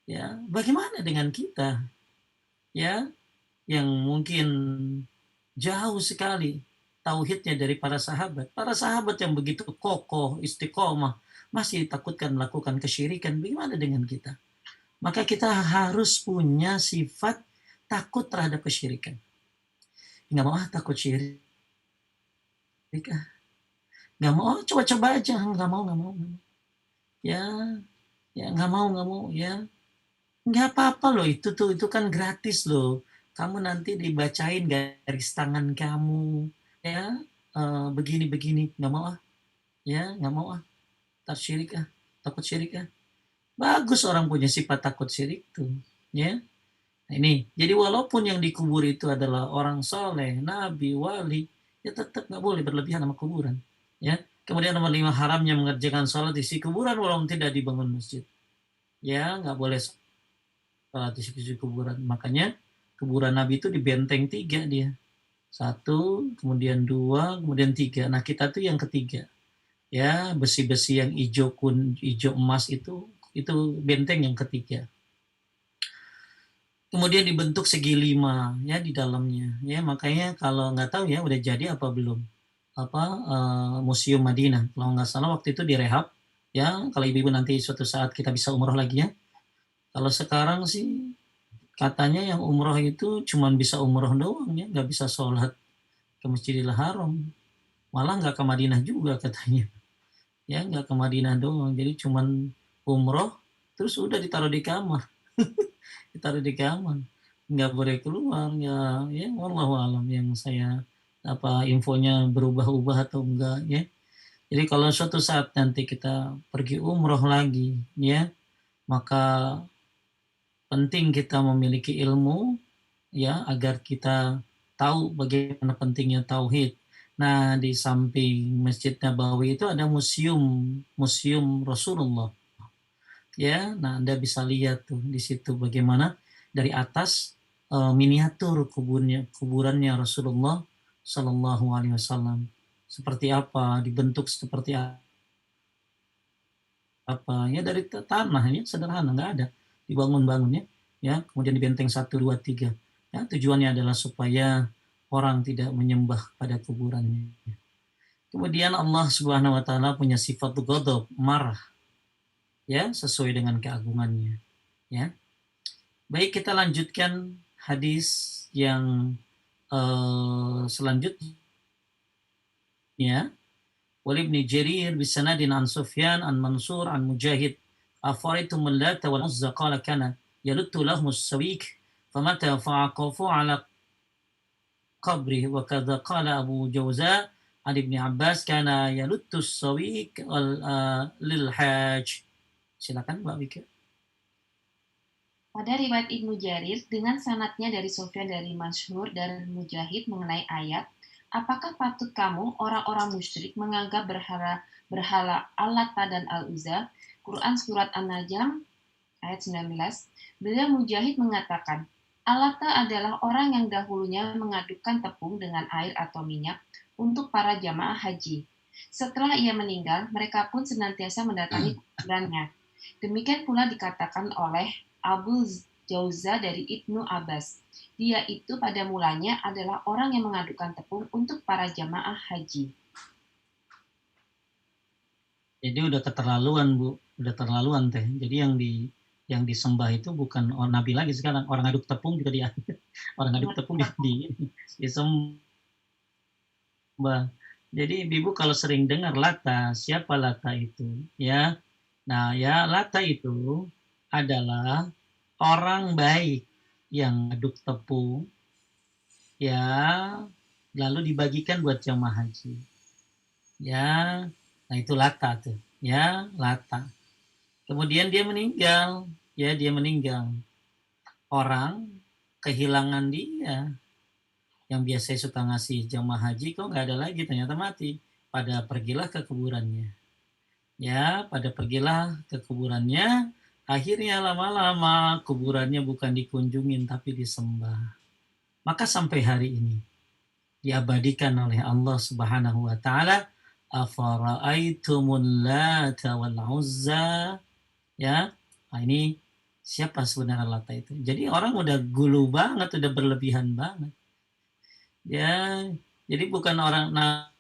Speaker 1: Ya, bagaimana dengan kita? Ya, yang mungkin jauh sekali tauhidnya dari para sahabat. Para sahabat yang begitu kokoh, istiqomah, masih takutkan melakukan kesyirikan. Bagaimana dengan kita? Maka kita harus punya sifat takut terhadap kesyirikan. Nggak mau takut syirik. Nggak mau, coba-coba aja. Nggak mau. Ya, ya nggak mau, ya. Nggak apa-apa loh, itu kan gratis loh. Kamu nanti dibacain garis tangan kamu, ya, begini-begini. Nggak mau ah, ya, nggak mau ah. Takut syirik ah. Bagus orang punya sifat takut syirik tuh, ya. Nah, ini, jadi walaupun yang dikubur itu adalah orang soleh, nabi, wali, ya tetap nggak boleh berlebihan sama kuburan. Ya. Kemudian nomor 5, haramnya mengerjakan sholat di sisi kuburan walaupun tidak dibangun masjid. Ya, nggak boleh sholat di sisi kuburan. Makanya kuburan Nabi itu di benteng 3 dia. 1, kemudian 2, kemudian 3. Nah kita tuh yang ketiga. Ya, besi-besi yang hijau emas itu benteng yang ketiga. Kemudian dibentuk segi 5 ya di dalamnya. Ya, makanya kalau nggak tahu ya udah jadi apa belum. Museum Madinah. Kalau nggak salah waktu itu direhab. Ya, kalau ibu-ibu nanti suatu saat kita bisa umroh lagi ya. Kalau sekarang sih katanya yang umroh itu cuma bisa umroh doang ya, nggak bisa sholat ke Masjidil Haram. Malah nggak ke Madinah juga katanya. Ya, nggak ke Madinah doang. Jadi cuma umroh, terus udah ditaruh di kamar. Ditaruh di kamar. Nggak boleh keluar. Ya wallahu alam yang saya infonya berubah-ubah atau enggak ya. Jadi kalau suatu saat nanti kita pergi umroh lagi ya, maka penting kita memiliki ilmu ya agar kita tahu bagaimana pentingnya tauhid. Nah, di samping Masjid Nabawi itu ada museum Rasulullah. Ya, nah Anda bisa lihat tuh di situ bagaimana dari atas miniatur kuburannya Rasulullah Shallallahu Alaihi Wasallam. Seperti apa, dibentuk seperti apa ya dari tanah ya sederhana nggak ada dibangun-bangunnya ya kemudian di benteng 1, 2, 3 ya tujuannya adalah supaya orang tidak menyembah pada kuburannya. Kemudian Allah Subhanahu wa taala punya sifat ghadab, marah ya sesuai dengan keagungannya ya. Baik kita lanjutkan hadis yang selanjutnya. Walibni Jarir bisanadin an Sufyan an Mansur an Mujahid أفرأيتم اللات والعزى قال كان يلت لهم السويك فمتى فعقفوا على قبره وكذا قال أبو جوزاء عن ابن عباس كان يلت السويك للحاج. Silakan Mbak Wika.
Speaker 2: Pada riwayat Ibnu Jarir, dengan sanadnya dari Sufyan dari Mansur dan Mujahid mengenai ayat, apakah patut kamu orang-orang musyrik menganggap berhala Al-Lata dan Al-Uzza? Quran Surat An-Najm ayat 19, beliau Mujahid mengatakan, Al-Lata adalah orang yang dahulunya mengadukan tepung dengan air atau minyak untuk para jamaah haji. Setelah ia meninggal, mereka pun senantiasa mendatangi kuburannya. Demikian pula dikatakan oleh Abu Jauza dari Ibnu Abbas. Dia itu pada mulanya adalah orang yang mengadukan tepung untuk para jamaah haji.
Speaker 1: Jadi udah keterlaluan Bu, udah terlaluan teh. Jadi yang disembah itu bukan nabi lagi sekarang, orang aduk tepung juga dia. Orang aduk tepung disembah. Jadi ibu kalau sering dengar Lata, siapa Lata itu? Ya. Nah, ya Lata itu adalah orang baik yang aduk tepung ya lalu dibagikan buat jamaah haji. Ya, nah itu Lata tuh. Ya, Lata. Kemudian dia meninggal, ya dia meninggal. Orang kehilangan dia. Yang biasanya suka ngasih jamaah haji kok nggak ada lagi, ternyata mati. Pada pergilah ke kuburannya. Ya, pada pergilah ke kuburannya. Akhirnya lama-lama kuburannya bukan dikunjungin tapi disembah. Maka sampai hari ini diabadikan oleh Allah Subhanahu wa taala, afara'aitumul lata wal uzza, ya. Nah, ini siapa sebenarnya Lata itu? Jadi orang udah gulu banget, udah berlebihan banget. Ya, jadi bukan orang nabi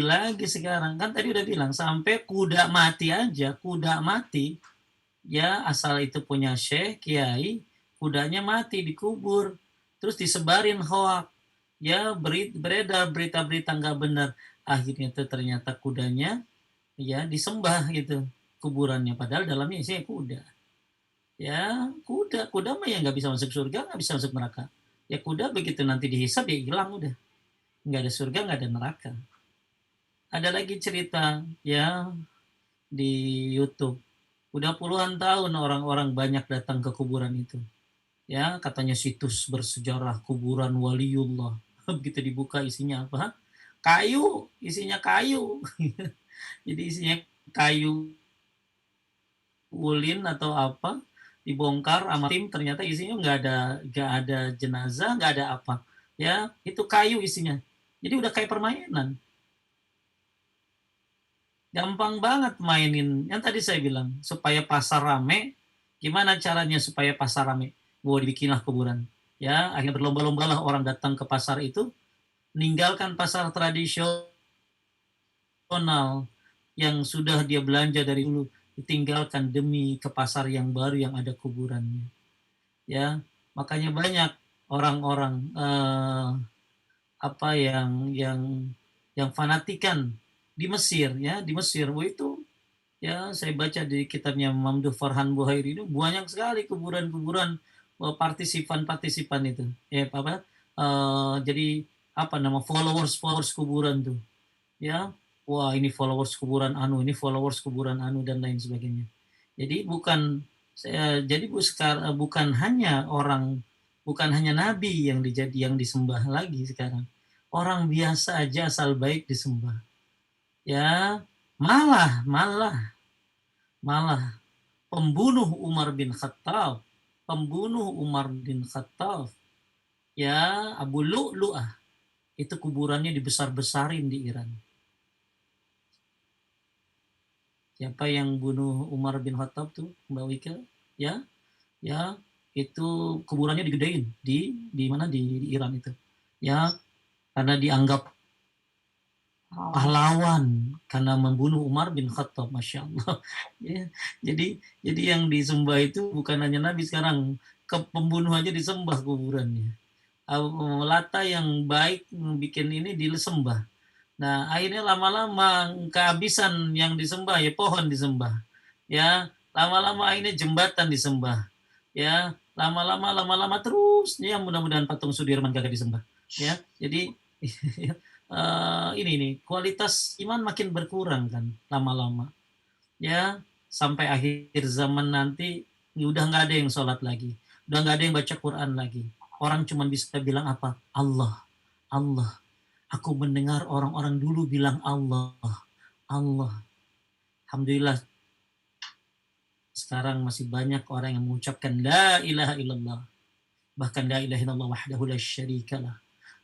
Speaker 1: lagi sekarang. Kan tadi udah bilang sampai kuda mati aja, kuda mati, ya asal itu punya syekh, kiai, kudanya mati dikubur. Terus disebarin hoak. Ya, beredar berita-berita nggak benar. Akhirnya itu ternyata kudanya ya disembah gitu kuburannya, padahal dalamnya isinya kuda. Ya, kuda mah ya nggak bisa masuk surga, nggak bisa masuk neraka. Ya kuda begitu nanti dihisab ya hilang udah. Nggak ada surga, nggak ada neraka. Ada lagi cerita ya di YouTube. Udah puluhan tahun orang-orang banyak datang ke kuburan itu. Ya, katanya situs bersejarah kuburan waliullah. Begitu dibuka isinya apa? Kayu, isinya kayu. Jadi isinya kayu ulin atau apa, dibongkar sama tim, ternyata isinya nggak ada jenazah, nggak ada apa. Ya, itu kayu isinya. Jadi udah kayak permainan. Gampang banget mainin. Yang tadi saya bilang, supaya pasar rame, gimana caranya supaya pasar rame? Dibikinlah kuburan. Ya, akhirnya berlomba-lombalah orang datang ke pasar itu, meninggalkan pasar tradisional yang sudah dia belanja dari dulu, ditinggalkan demi ke pasar yang baru yang ada kuburannya. Ya, makanya banyak orang-orang apa yang fanatikan di Mesir, ya di Mesir. Itu ya saya baca di kitabnya Mamduh Farhan Buhairi, itu banyak sekali kuburan-kuburan partisipan-partisipan itu. Ya apa jadi apa nama followers kuburan tuh. Ya, wah ini followers kuburan anu, ini followers kuburan anu dan lain sebagainya. Jadi bukan hanya bukan hanya nabi yang disembah lagi sekarang. Orang biasa aja asal baik disembah. Ya, malah pembunuh Umar bin Khattab, ya Abu Lu'lu'ah, itu kuburannya dibesar-besarin di Iran. Siapa yang bunuh Umar bin Khattab tuh, Mbak Wika? Ya, ya itu kuburannya digedein di mana di Iran itu. Ya, karena dianggap pahlawan karena membunuh Umar bin Khattab, masya Allah. Ya, jadi yang disembah itu bukan hanya Nabi sekarang, ke pembunuh aja disembah kuburannya. Lata yang baik bikin ini disembah. Nah, akhirnya lama-lama kehabisan yang disembah, ya pohon disembah. Ya, lama-lama akhirnya jembatan disembah. Ya, lama-lama terus ya mudah-mudahan patung Sudirman kagak disembah. Ya, jadi ini nih kualitas iman makin berkurang kan lama-lama. Ya, sampai akhir zaman nanti udah nggak ada yang sholat lagi, udah nggak ada yang baca Quran lagi. Orang cuma bisa bilang apa? Allah, Allah. Aku mendengar orang-orang dulu bilang Allah, Allah. Alhamdulillah sekarang masih banyak orang yang mengucapkan la ilaha illallah. Bahkan la ilaha illallah wahdahu la syarikalah.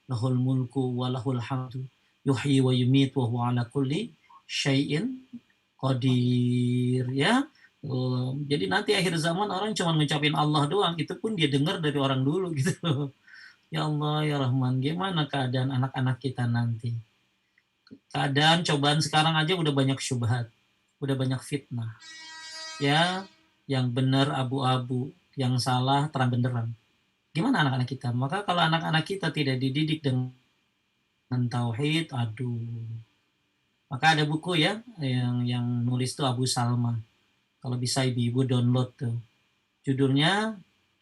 Speaker 1: Lahul mulku wa lahul hamdu. Yuhyi wa yumit wa huwa ala kulli syai'in qadir. Ya. Jadi nanti akhir zaman orang cuma ngucapin Allah doang. Itu pun dia dengar dari orang dulu gitu. Ya Allah, ya Rahman, gimana keadaan anak-anak kita nanti? Keadaan cobaan sekarang aja udah banyak syubhat, udah banyak fitnah. Ya, yang benar abu-abu, yang salah terang benderang. Gimana anak-anak kita? Maka kalau anak-anak kita tidak dididik dengan tauhid, aduh. Maka ada buku ya yang nulis tuh Abu Salma. Kalau bisa ibu-ibu download tuh. Judulnya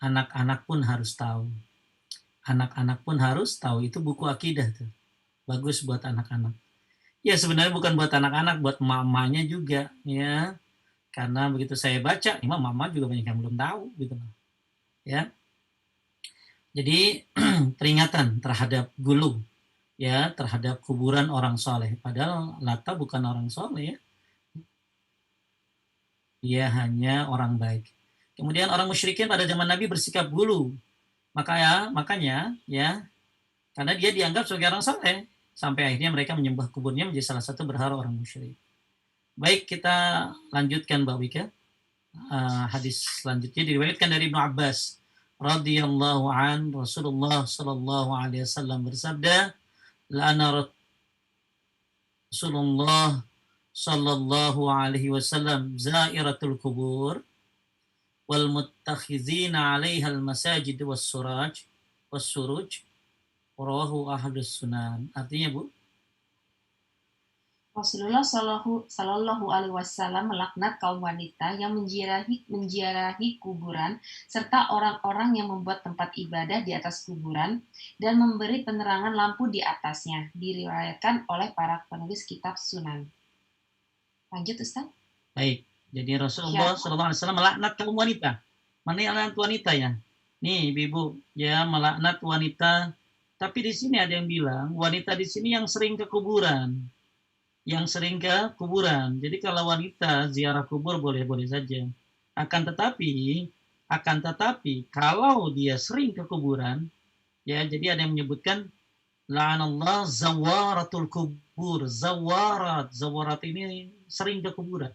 Speaker 1: Anak-anak pun harus tahu. Anak-anak pun harus tahu, itu buku akidah tuh. Bagus buat anak-anak. Ya sebenarnya bukan buat anak-anak, buat mamanya juga ya. karena begitu saya baca, Imam Mama juga banyak yang belum tahu gitu loh. Ya. Jadi peringatan terhadap gulu ya, terhadap kuburan orang soleh. Padahal Lata bukan orang soleh ya. Dia hanya orang baik. Kemudian orang musyrikin pada zaman Nabi bersikap gulu. Makanya ya, karena dia dianggap sebagai orang soleh. Sampai akhirnya mereka menyembah kuburnya menjadi salah satu berhala orang musyrik. Baik, kita lanjutkan Mbak Wika. Hadis selanjutnya diriwayatkan dari Ibnu Abbas radhiyallahu an, Rasulullah sallallahu alaihi wasallam bersabda, la'ana Rasulullah sallallahu alaihi wasallam zairatul kubur wal muttakhizina 'alaiha al masajid was suruj rawahu ahlus sunan. Artinya Bu,
Speaker 2: Rasulullah Shallallahu Alaihi Wasallam melaknat kaum wanita yang menziarahi kuburan serta orang-orang yang membuat tempat ibadah di atas kuburan dan memberi penerangan lampu di atasnya. Diriwayatkan oleh para penulis kitab Sunan. Lanjut Ustaz.
Speaker 1: baik. Jadi Rasulullah sallallahu alaihi wasallam melaknat kaum wanita. Mana yang melaknat wanita ya? Nih, Ibu, ya melaknat wanita. Tapi di sini ada yang bilang wanita di sini yang sering ke kuburan. Yang sering ke kuburan. Jadi kalau wanita ziarah kubur boleh-boleh saja. Akan tetapi kalau dia sering ke kuburan, ya jadi ada yang menyebutkan la'anallah zawaratul kubur. Zawarat ini sering ke kuburan.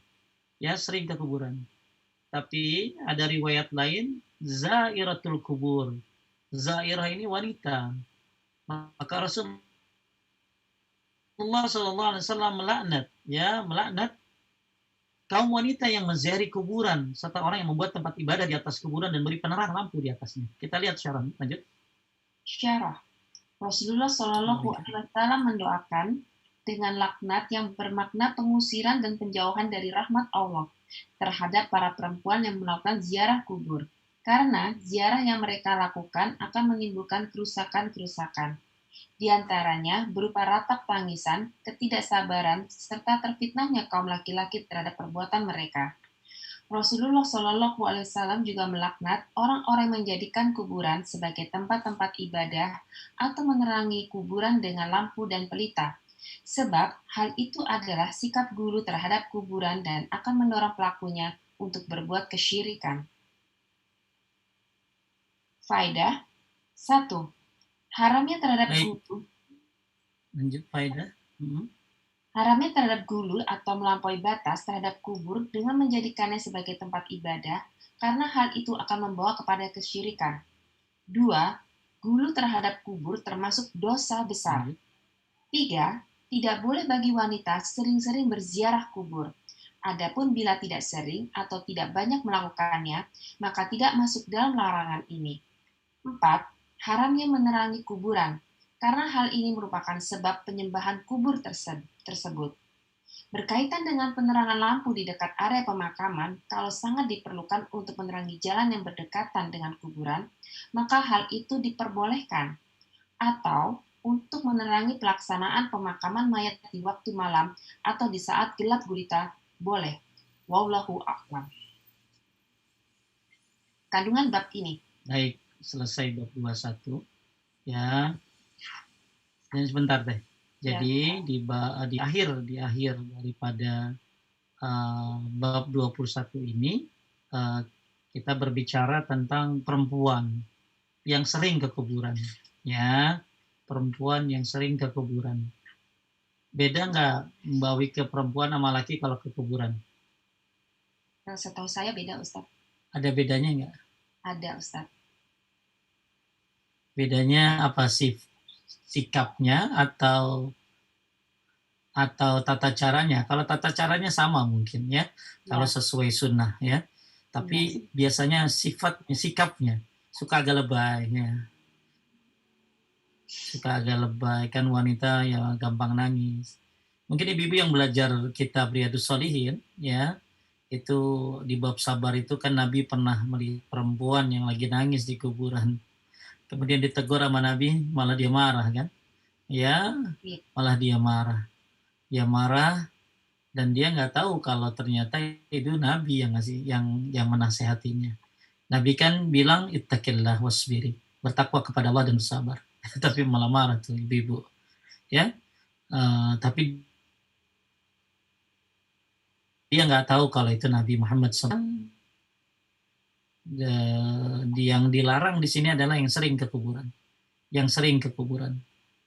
Speaker 1: Ya, sering ke kuburan. Tapi ada riwayat lain zairatul kubur. Zairah ini wanita. Maka Rasulullah SAW melaknat kaum wanita yang menziarahi kuburan serta orang yang membuat tempat ibadah di atas kuburan dan beri penerang lampu di atasnya. Kita lihat syarah, lanjut.
Speaker 2: Syarah. Rasulullah Shallallahu Alaihi Wasallam mendoakan dengan laknat yang bermakna pengusiran dan penjauhan dari rahmat Allah terhadap para perempuan yang melakukan ziarah kubur. Karena ziarah yang mereka lakukan akan menimbulkan kerusakan-kerusakan. Di antaranya berupa ratap tangisan, ketidaksabaran, serta terfitnahnya kaum laki-laki terhadap perbuatan mereka. Rasulullah Shallallahu Alaihi Wasallam juga melaknat orang-orang yang menjadikan kuburan sebagai tempat-tempat ibadah atau menerangi kuburan dengan lampu dan pelita. Sebab hal itu adalah sikap gulu terhadap kuburan dan akan mendorong pelakunya untuk berbuat kesyirikan. Faedah 1. Haramnya terhadap gulu.
Speaker 1: Lanjut faedah.
Speaker 2: Haramnya terhadap gulu atau melampaui batas terhadap kubur dengan menjadikannya sebagai tempat ibadah karena hal itu akan membawa kepada kesyirikan. 2. Gulu terhadap kubur termasuk dosa besar. 3. Tidak boleh bagi wanita sering-sering berziarah kubur. Adapun bila tidak sering atau tidak banyak melakukannya, maka tidak masuk dalam larangan ini. 4. Haramnya menerangi kuburan, karena hal ini merupakan sebab penyembahan kubur tersebut. Berkaitan dengan penerangan lampu di dekat area pemakaman, kalau sangat diperlukan untuk menerangi jalan yang berdekatan dengan kuburan, maka hal itu diperbolehkan. Atau untuk menerangi pelaksanaan pemakaman mayat di waktu malam atau di saat gelap gulita, boleh. Wallahu a'lam. Kandungan bab ini.
Speaker 1: Baik, selesai bab 21. Ya. Dan sebentar deh. Jadi ya. di akhir daripada bab 21 ini kita berbicara tentang perempuan yang sering ke kuburan. Ya, perempuan yang sering ke kuburan. Beda nggak Mbak Wika perempuan sama laki kalau ke kuburan?
Speaker 2: Setahu saya beda, Ustaz.
Speaker 1: Ada bedanya nggak?
Speaker 2: Ada, Ustaz.
Speaker 1: Bedanya apa sih? Sikapnya atau tata caranya? Kalau tata caranya sama mungkin ya, kalau sesuai sunnah ya. Tapi biasanya sikapnya suka agak lebay ya. Suka agak lebay, kan wanita yang gampang nangis. Mungkin ibu-ibu yang belajar kitab Riyadhus Shalihin ya, itu di bab sabar itu kan Nabi pernah melihat perempuan yang lagi nangis di kuburan. Kemudian ditegur sama Nabi, malah dia marah kan? Ya, malah dia marah. Dia marah dan dia nggak tahu kalau ternyata itu Nabi yang ngasih, yang menasehatinya. Nabi kan bilang ittaqillah wasbiri, bertakwa kepada Allah dan bersabar. Tapi malah marah tuh ibu-ibu, ya. Tapi dia nggak tahu kalau itu Nabi Muhammad SAW. Yang dilarang di sini adalah yang sering ke kuburan,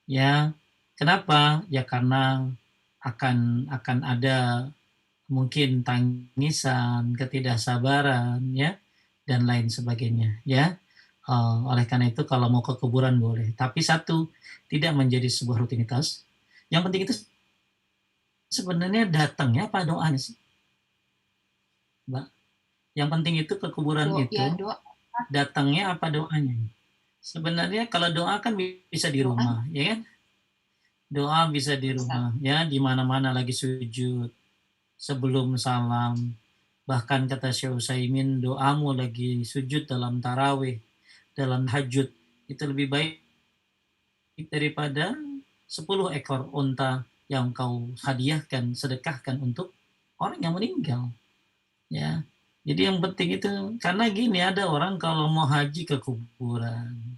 Speaker 1: ya. Kenapa? Ya karena akan ada mungkin tangisan, ketidaksabaran, ya, dan lain sebagainya, ya. Oleh karena itu kalau mau ke kuburan boleh, tapi satu, tidak menjadi sebuah rutinitas. Yang penting itu sebenarnya datangnya apa doanya sih, Mbak? Yang penting itu ke kuburan itu
Speaker 2: Ya doa,
Speaker 1: datangnya apa doanya. Sebenarnya kalau doa kan bisa di
Speaker 2: doa
Speaker 1: rumah, ya kan? Doa bisa di
Speaker 2: Ustaz.
Speaker 1: rumah, ya, di mana-mana lagi sujud, sebelum salam. Bahkan kata Syekh Utsaimin, doamu lagi sujud dalam tarawih, dalam tahajud, itu lebih baik daripada 10 ekor unta yang kau hadiahkan, sedekahkan untuk orang yang meninggal, ya. Jadi yang penting itu, karena gini, ada orang kalau mau haji ke kuburan,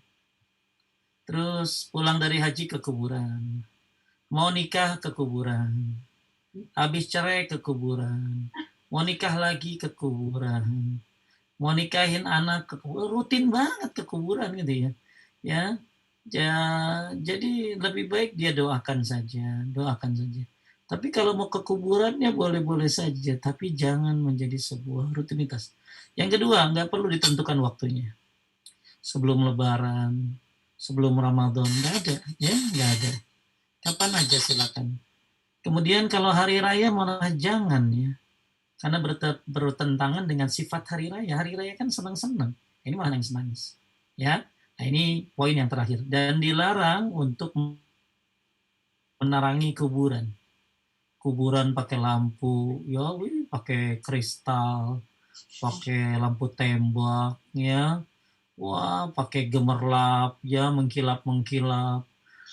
Speaker 1: terus pulang dari haji ke kuburan, mau nikah ke kuburan, habis cerai ke kuburan, mau nikah lagi ke kuburan, mau nikahin anak ke kuburan, rutin banget ke kuburan gitu ya. Ya, ya, jadi lebih baik dia doakan saja, doakan saja. Tapi kalau mau ke kuburannya boleh-boleh saja, tapi jangan menjadi sebuah rutinitas. Yang kedua, nggak perlu ditentukan waktunya. Sebelum Lebaran, sebelum Ramadan, nggak ada, ya, nggak ada. Kapan aja silakan. Kemudian kalau hari raya malah jangan, ya, karena bertentangan dengan sifat hari raya. Hari raya kan senang-senang, ini malah nangis-nangis, ya. Nah, ini poin yang terakhir. Dan dilarang untuk menerangi kuburan. Kuburan pakai lampu, ya, pakai kristal, pakai lampu tembak, ya. Wah, pakai gemerlap, ya, mengkilap-mengkilap.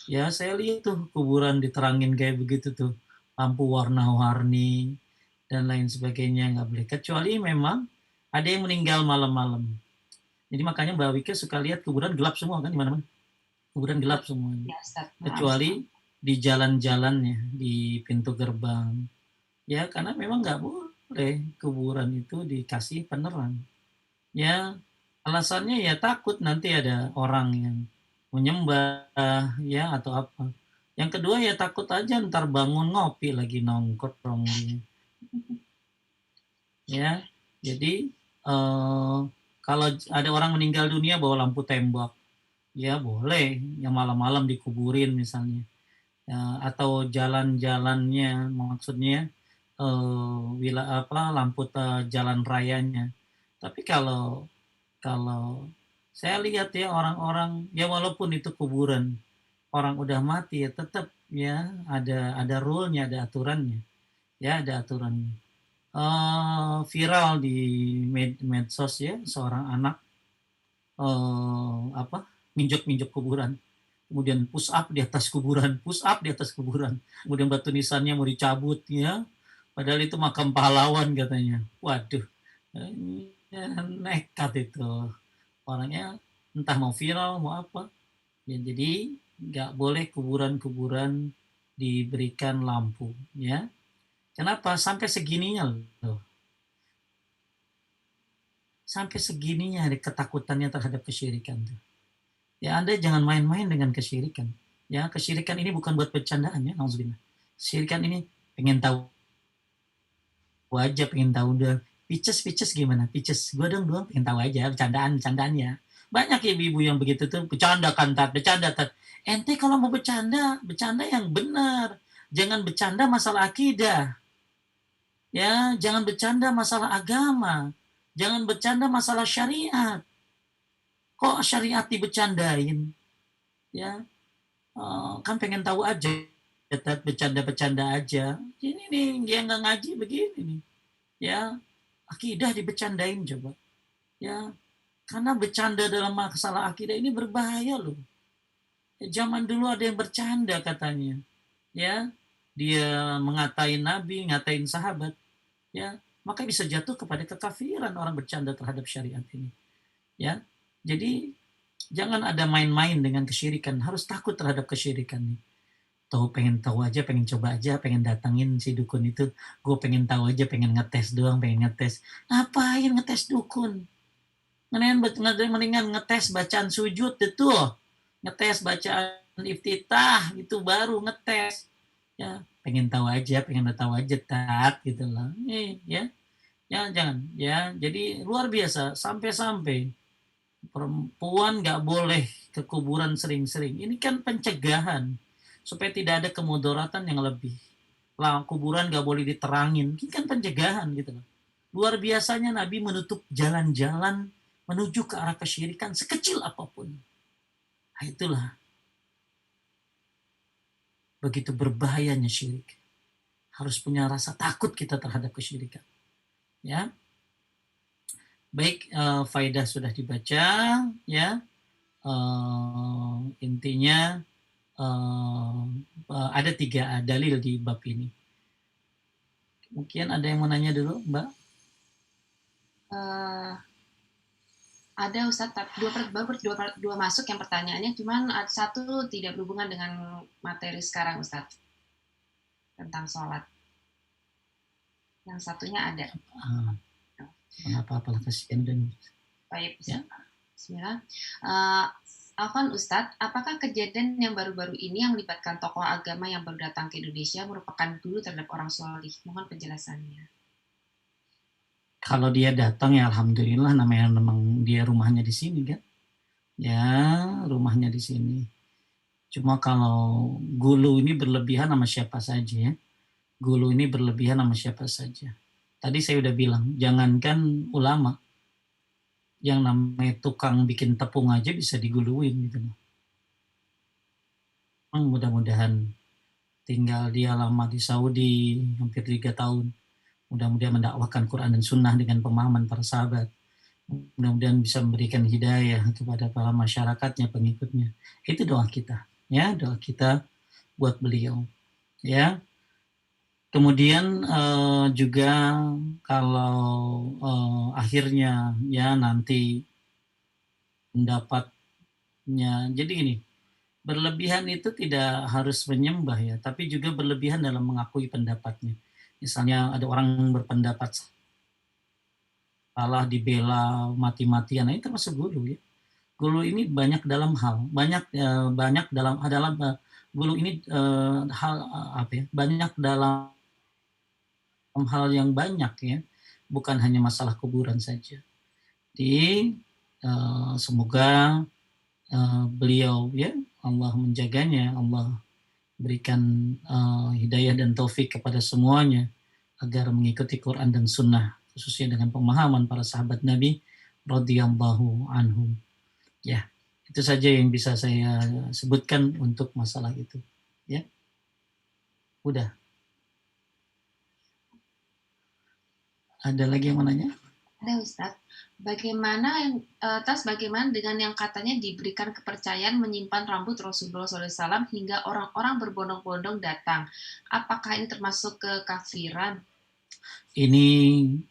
Speaker 1: Ya, saya lihat tuh kuburan diterangin kayak begitu tuh. Lampu warna-warni dan lain sebagainya, nggak boleh. Kecuali memang ada yang meninggal malam-malam. Jadi makanya Mbak Wika suka lihat kuburan gelap semua kan, di mana-mana. Kuburan gelap semua.
Speaker 2: Ya Ustaz, maaf.
Speaker 1: Kecuali di jalan-jalannya, di pintu gerbang. Ya, karena memang nggak boleh kuburan itu dikasih penerang. Ya, alasannya ya takut nanti ada orang yang menyembah, ya, atau apa. Yang kedua ya takut aja ntar bangun ngopi lagi nongkrong dia. Ya, jadi kalau ada orang meninggal dunia bawa lampu tembak, ya boleh, yang malam-malam dikuburin misalnya, ya, atau jalan-jalannya, maksudnya lampu jalan rayanya. Tapi kalau kalau saya lihat ya orang-orang, ya walaupun itu kuburan, orang udah mati ya tetap, ya, ada rule-nya, ada aturannya, ya, ada aturannya. Viral di medsos, ya, seorang anak minjek-minjek kuburan, kemudian push up di atas kuburan, push up di atas kuburan, kemudian batu nisannya mau dicabut, ya, padahal itu makam pahlawan katanya. Waduh, nekat itu orangnya, entah mau viral mau apa, ya. Jadi nggak boleh kuburan-kuburan diberikan lampu, ya. Kenapa sampai segininya loh, sampai segininya ketakutannya terhadap kesyirikan tuh. Ya, Anda jangan main-main dengan kesyirikan. Ya, kesyirikan ini bukan buat bercandaan, ya, nauzubillah. Kesyirikan ini pengen tahu aja, pengen tahu deh. Pices gimana? Pices, gue doang pengen tahu aja, bercandaan ya. Banyak ya ibu yang begitu tuh, bercanda kan, bercanda. Ente kalau mau bercanda, bercanda yang benar. Jangan bercanda masalah akidah. Ya, jangan bercanda masalah agama. Jangan bercanda masalah syariat. Kok syariat dibercandain? Ya, kan pengen tahu aja, bercanda-bercanda aja. Ini nih yang nggak ngaji begini nih, ya, akidah dibercandain coba, ya, karena bercanda dalam masalah akidah ini berbahaya loh. Ya, zaman dulu ada yang bercanda katanya, ya, dia mengatain Nabi, ngatain sahabat, ya, maka bisa jatuh kepada kekafiran orang bercanda terhadap syariat ini. Ya, jadi jangan ada main-main dengan kesyirikan, harus takut terhadap kesyirikan nih. Pengen tahu aja, pengen coba aja, pengen datangin si dukun itu, gue pengen tahu aja, pengen ngetes doang, pengen ngetes. Ngapain ngetes dukun? Mendingan ngetes bacaan sujud itu, ngetes bacaan iftitah itu baru ngetes. Ya, pengen tahu aja tat gitu loh. Ya, jangan ya. Jadi luar biasa sampai perempuan nggak boleh ke kuburan sering-sering. Ini kan pencegahan supaya tidak ada kemudaratan yang lebih. Lah kuburan nggak boleh diterangin. Ini kan pencegahan gitu loh. Luar biasanya Nabi menutup jalan-jalan menuju ke arah kesyirikan sekecil apapun. Nah, itulah begitu berbahayanya syirik. Harus punya rasa takut kita terhadap kesyirikan. Ya, baik, faidah sudah dibaca, ya. Intinya ada 3 dalil di bab ini. Mungkin ada yang mau nanya dulu, Mbak?
Speaker 2: Ada Ustadz, baru dua masuk yang pertanyaannya, cuman ada satu tidak berhubungan dengan materi sekarang Ustadz, tentang sholat. Yang satunya ada.
Speaker 1: Kenapa apalah kasihan dan
Speaker 2: baik ya. Bismillah. Afwan Ustadz, apakah kejadian yang baru-baru ini yang melibatkan tokoh agama yang baru datang ke Indonesia merupakan dulu terhadap orang solih? Mohon penjelasannya.
Speaker 1: Kalau dia datang ya alhamdulillah, namanya memang dia rumahnya di sini kan. Ya, rumahnya di sini. Cuma kalau gulu ini berlebihan sama siapa saja ya. Gulu ini berlebihan sama siapa saja. Tadi saya udah bilang, jangankan ulama, yang namanya tukang bikin tepung aja bisa diguluin gitu. Mudah-mudahan tinggal dia lama di Saudi hampir 3 tahun. Mudah-mudahan mendakwahkan Quran dan Sunnah dengan pemahaman para sahabat. Mudah-mudahan bisa memberikan hidayah kepada para masyarakatnya, pengikutnya. Itu doa kita, ya, doa kita buat beliau, ya. Kemudian juga kalau akhirnya ya nanti pendapatnya, jadi gini, berlebihan itu tidak harus menyembah ya, tapi juga berlebihan dalam mengakui pendapatnya. Misalnya ada orang berpendapat salah dibela mati-matian, nah itu termasuk gulu ya. Gulu ini banyak dalam hal, banyak dalam gulu ini hal apa ya? Banyak dalam hal yang banyak ya, bukan hanya masalah kuburan saja. Jadi semoga beliau ya Allah menjaganya, Allah berikan hidayah dan taufik kepada semuanya agar mengikuti Quran dan Sunnah, khususnya dengan pemahaman para sahabat Nabi radhiyallahu anhum. Ya, itu saja yang bisa saya sebutkan untuk masalah itu. Ya, udah. Ada lagi yang mau nanya?
Speaker 2: Ada Ustadz. Bagaimana dengan yang katanya diberikan kepercayaan menyimpan rambut Rasulullah SAW hingga orang-orang berbondong-bondong datang? Apakah ini termasuk kekafiran?
Speaker 1: Ini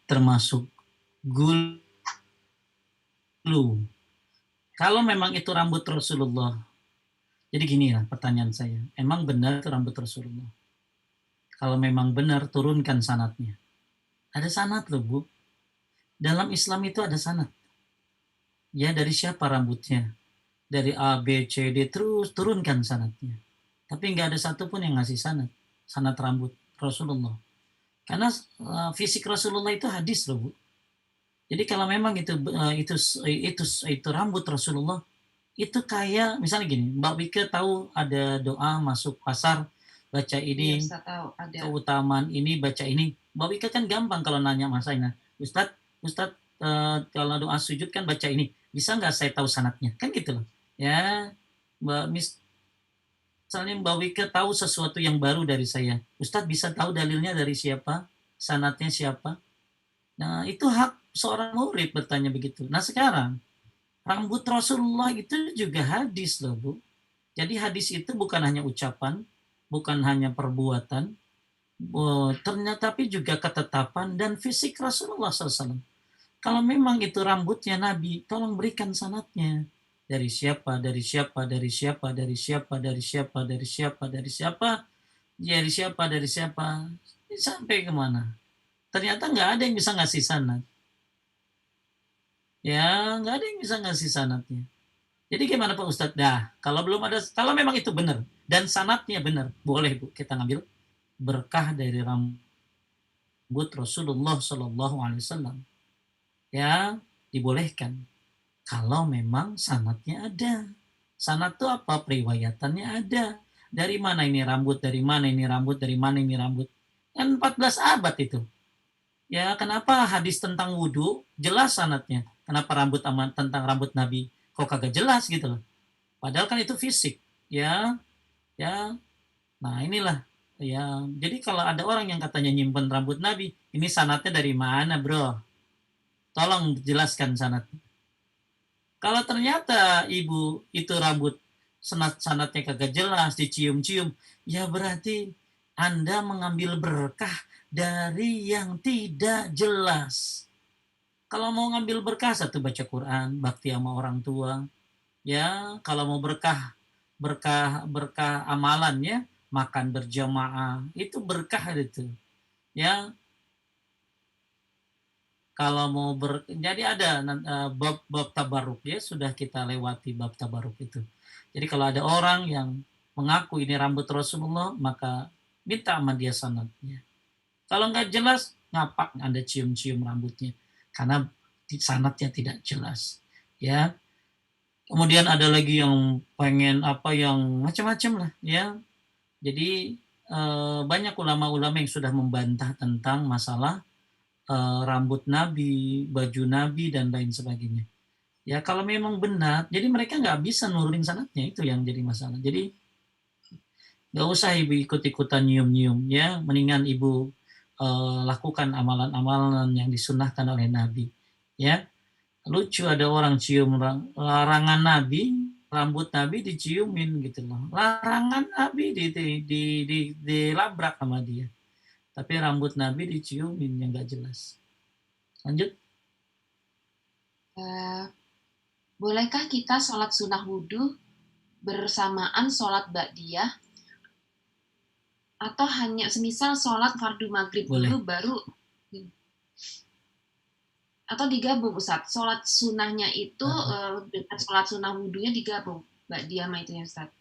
Speaker 1: termasuk gulu. Kalau memang itu rambut Rasulullah, jadi gini lah pertanyaan saya, emang benar itu rambut Rasulullah? Kalau memang benar, turunkan sanadnya. Ada sanad loh Bu. Dalam Islam itu ada sanad. Ya, dari siapa rambutnya? Dari A, B, C, D, terus turunkan sanadnya. Tapi nggak ada satupun yang ngasih sanad rambut Rasulullah. Karena fisik Rasulullah itu hadis loh Bu. Jadi kalau memang itu rambut Rasulullah, itu kayak misalnya gini, Mbak Wike tahu ada doa masuk pasar, baca ini,
Speaker 2: Iya, tahu, ada.
Speaker 1: Keutamaan ini, baca ini. Mbak Wike kan gampang kalau nanya Mas Aina, Ustadz kalau doa sujud kan baca ini, bisa nggak saya tahu sanatnya? Kan gitu loh. Ya, misalnya Mbak Wike tahu sesuatu yang baru dari saya, Ustadz bisa tahu dalilnya dari siapa, sanatnya siapa? Nah, itu hak seorang murid bertanya begitu. Nah, sekarang rambut Rasulullah itu juga hadis loh Bu. Jadi hadis itu bukan hanya ucapan, bukan hanya perbuatan, ternyata tapi juga ketetapan dan fisik Rasulullah SAW. Kalau memang itu rambutnya Nabi, tolong berikan sanadnya. Dari siapa, dari siapa, dari siapa, dari siapa, dari siapa, dari siapa, dari siapa, dari siapa, dari siapa, sampai kemana. Ternyata nggak ada yang bisa ngasih sanad. Ya, nggak ada yang bisa ngasih sanadnya. Jadi gimana Pak Ustadz? Dah, kalau belum ada, kalau memang itu benar dan sanatnya benar, boleh Bu kita ngambil berkah dari rambut Rasulullah Shallallahu Alaihi Wasallam. Ya, dibolehkan. Kalau memang sanatnya ada. Sanat itu apa? Periwayatannya ada. Dari mana ini rambut, dari mana ini rambut, dari mana ini rambut. Kan 14 abad itu. Ya, kenapa hadis tentang wudhu jelas sanatnya? Kenapa tentang rambut Nabi kok kagak jelas gitu loh. Padahal kan itu fisik. Ya, ya. Nah, inilah ya. Jadi kalau ada orang yang katanya nyimpen rambut Nabi, ini sanatnya dari mana, Bro? Tolong jelaskan sanatnya. Kalau ternyata ibu itu rambut sanatnya kagak jelas, dicium-cium, ya berarti Anda mengambil berkah dari yang tidak jelas. Kalau mau ngambil berkah, satu baca Quran, bakti sama orang tua. Ya, kalau mau berkah amalannya, makan berjamaah, itu berkah itu. Ya, kalau mau jadi ada bab tabaruk ya, sudah kita lewati bab tabaruk itu. Jadi kalau ada orang yang mengaku ini rambut Rasulullah, maka minta sama dia sanadnya. Kalau nggak jelas, ngapak Anda cium-cium rambutnya karena sanadnya tidak jelas. Ya. Kemudian ada lagi yang pengen apa yang macam-macam lah ya. Jadi banyak ulama-ulama yang sudah membantah tentang masalah rambut Nabi, baju Nabi, dan lain sebagainya. Ya kalau memang benar, jadi mereka nggak bisa nurunin sanatnya, itu yang jadi masalah. Jadi nggak usah ibu ikut-ikutan nyium-nyium ya, mendingan ibu lakukan amalan-amalan yang disunahkan oleh Nabi. Ya, lucu ada orang cium larangan Nabi, rambut Nabi diciumin gitu loh. Larangan Nabi dilabrak sama dia. Tapi rambut Nabi diciumin yang nggak jelas. Lanjut.
Speaker 2: Bolehkah kita sholat sunnah wudhu bersamaan sholat ba'diyah? Atau hanya semisal sholat fardu maghrib dulu baru, atau digabung Ustaz? Sholat sunnahnya itu dengan sholat sunnah wudhunya digabung, ba'diyah sama itu ya Ustaz?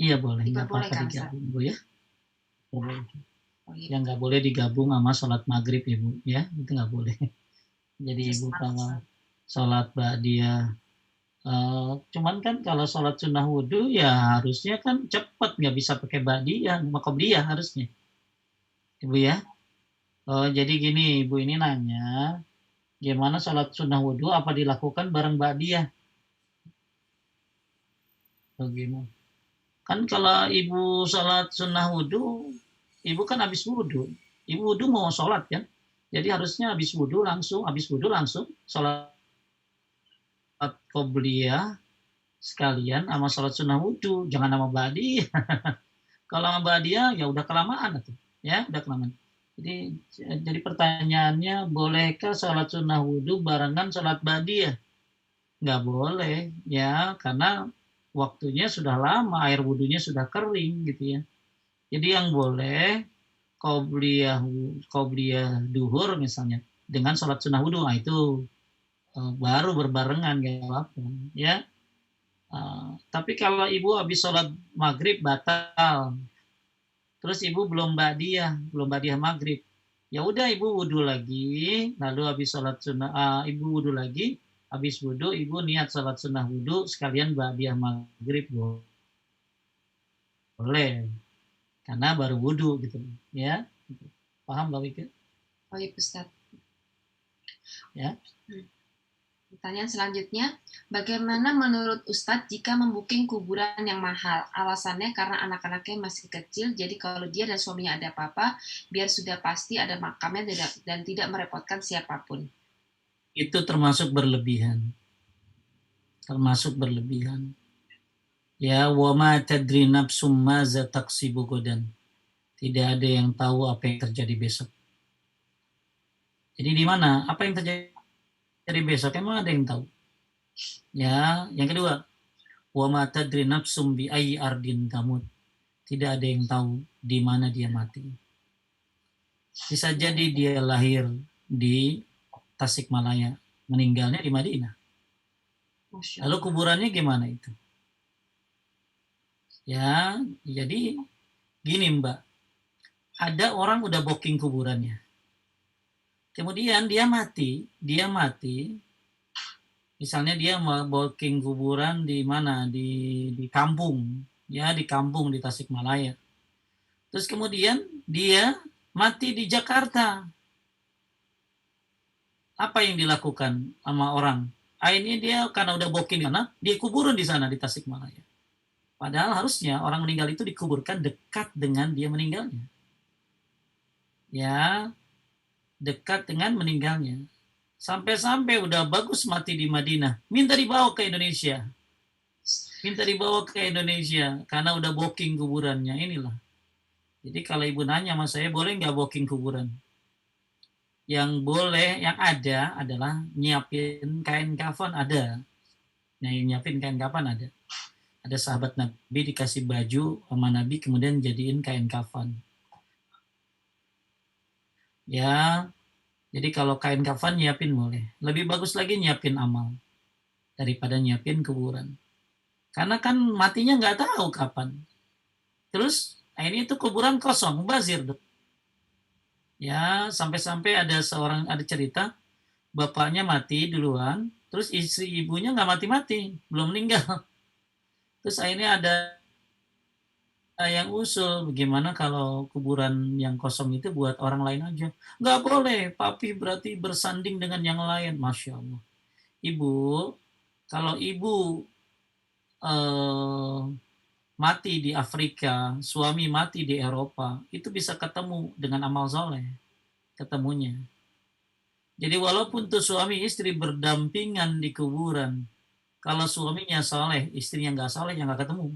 Speaker 1: Iya boleh, nggak apa-apa digabung Bu ya. Yang nggak boleh digabung sama sholat maghrib ya Bu ya, itu nggak boleh. Jadi ibu kalau sholat ba'diyah, cuman kan kalau sholat sunnah wudhu ya harusnya kan cepat, nggak bisa pakai ba'diyah, sama qobliyah harusnya, ibu ya. Jadi gini, ibu ini nanya, gimana sholat sunnah wudhu apa dilakukan bareng ba'diyah? Gimana? Kan kalau ibu sholat sunnah wudhu, ibu kan habis wudhu, ibu wudhu mau sholat kan, jadi harusnya habis wudhu langsung sholat qobliyah sekalian sama sholat sunnah wudhu, jangan sama ba'diyah. Kalau sama ba'diyah ya udah kelamaan tuh, ya udah kelamaan. Jadi pertanyaannya, bolehkah sholat sunnah wudhu barengan sholat ba'diyah? Nggak boleh, ya karena waktunya sudah lama, air wudhunya sudah kering gitu ya. Jadi yang boleh qobliyah duhur misalnya dengan sholat sunnah wudhu, nah itu baru berbarengan gak apa-apa ya. Tapi kalau ibu habis sholat maghrib batal, terus ibu belum ba'diyah maghrib, ya udah ibu wudhu lagi, lalu habis sholat sunnah ibu wudhu lagi, habis wudhu ibu niat sholat sunnah wudhu sekalian ba'diyah maghrib, boleh karena baru wudhu gitu ya. Paham Mbak Wika?
Speaker 2: Oh iya Ustaz.
Speaker 1: Ya.
Speaker 2: Pertanyaan selanjutnya, bagaimana menurut Ustadz jika membooking kuburan yang mahal? Alasannya karena anak-anaknya masih kecil, jadi kalau dia dan suaminya ada apa-apa, biar sudah pasti ada makamnya dan tidak merepotkan siapapun.
Speaker 1: Itu termasuk berlebihan. Ya, wa ma tadri nafsum maza taksibu godan. Tidak ada yang tahu apa yang terjadi besok. Jadi di mana? Apa yang terjadi besok? Emang ada yang tahu? Ya, yang kedua, wa ma tadri nafsum bi ayyi ardin tamut. Tidak ada yang tahu di mana dia mati. Bisa jadi dia lahir di Tasikmalaya, meninggalnya di Madinah.
Speaker 2: Masya
Speaker 1: Lalu
Speaker 2: Allah.
Speaker 1: kuburannya gimana itu? Ya, jadi gini Mbak, ada orang udah booking kuburannya. Kemudian dia mati, misalnya dia mau booking kuburan di mana? Di kampung, ya di kampung di Tasikmalaya. Terus kemudian dia mati di Jakarta. Apa yang dilakukan sama orang? Akhirnya dia karena udah booking di sana, dia kuburan di sana di Tasikmalaya. Padahal harusnya orang meninggal itu dikuburkan dekat dengan dia meninggalnya. Ya, dekat dengan meninggalnya. Sampai-sampai udah bagus mati di Madinah, minta dibawa ke Indonesia. Minta dibawa ke Indonesia karena udah booking kuburannya. Inilah. Jadi kalau ibu nanya sama saya, boleh nggak booking kuburan? Yang boleh, yang ada adalah nyiapin kain kafan ada. Nah, nyiapin kain kafan ada. Ada sahabat Nabi dikasih baju sama Nabi kemudian jadiin kain kafan. Ya, jadi kalau kain kafan nyiapin boleh. Lebih bagus lagi nyiapin amal daripada nyiapin kuburan. Karena kan matinya nggak tahu kapan. Terus ini itu kuburan kosong, bazir. Ya, sampai-sampai ada cerita bapaknya mati duluan, terus istri ibunya nggak mati-mati, belum meninggal. Terus akhirnya ada yang usul, bagaimana kalau kuburan yang kosong itu buat orang lain aja? Nggak boleh, papi berarti bersanding dengan yang lain. Masya Allah. Ibu, kalau ibu eh, mati di Afrika, suami mati di Eropa, itu bisa ketemu dengan amal soleh, ketemunya. Jadi walaupun tuh suami istri berdampingan di kuburan, kalau suaminya soleh, istrinya nggak soleh, ya nggak ketemu.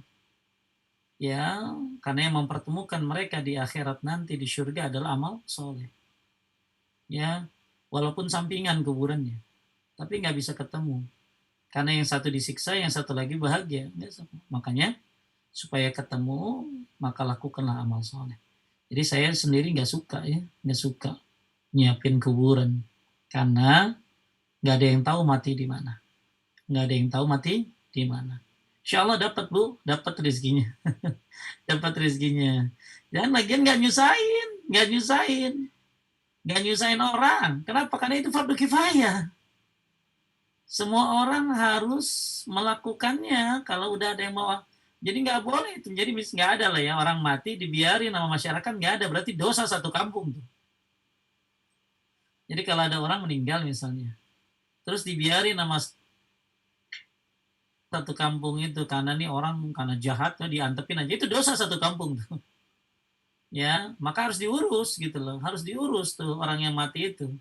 Speaker 1: Ya, karena yang mempertemukan mereka di akhirat nanti di surga adalah amal soleh. Ya, walaupun sampingan kuburannya, tapi nggak bisa ketemu. Karena yang satu disiksa, yang satu lagi bahagia. Makanya supaya ketemu, maka lakukanlah amal soleh. Jadi saya sendiri nggak suka ya, nggak suka nyiapin kuburan. Karena nggak ada yang tahu mati di mana. Nggak ada yang tahu mati di mana. Insya Allah dapat Bu, dapat rezekinya. Dapat rezekinya. Dan lagian nggak nyusahin orang. Kenapa? Karena itu fardu kifayah. Semua orang harus melakukannya. Kalau udah ada yang mau, jadi nggak boleh itu. Jadi nggak ada lah ya orang mati dibiarin sama masyarakat nggak ada. Berarti dosa satu kampung tuh. Jadi kalau ada orang meninggal misalnya, terus dibiarin sama satu kampung itu karena nih orang karena jahat tuh diantepin aja itu dosa satu kampung tuh. Ya, maka harus diurus gitu loh. Harus diurus tuh orang yang mati itu.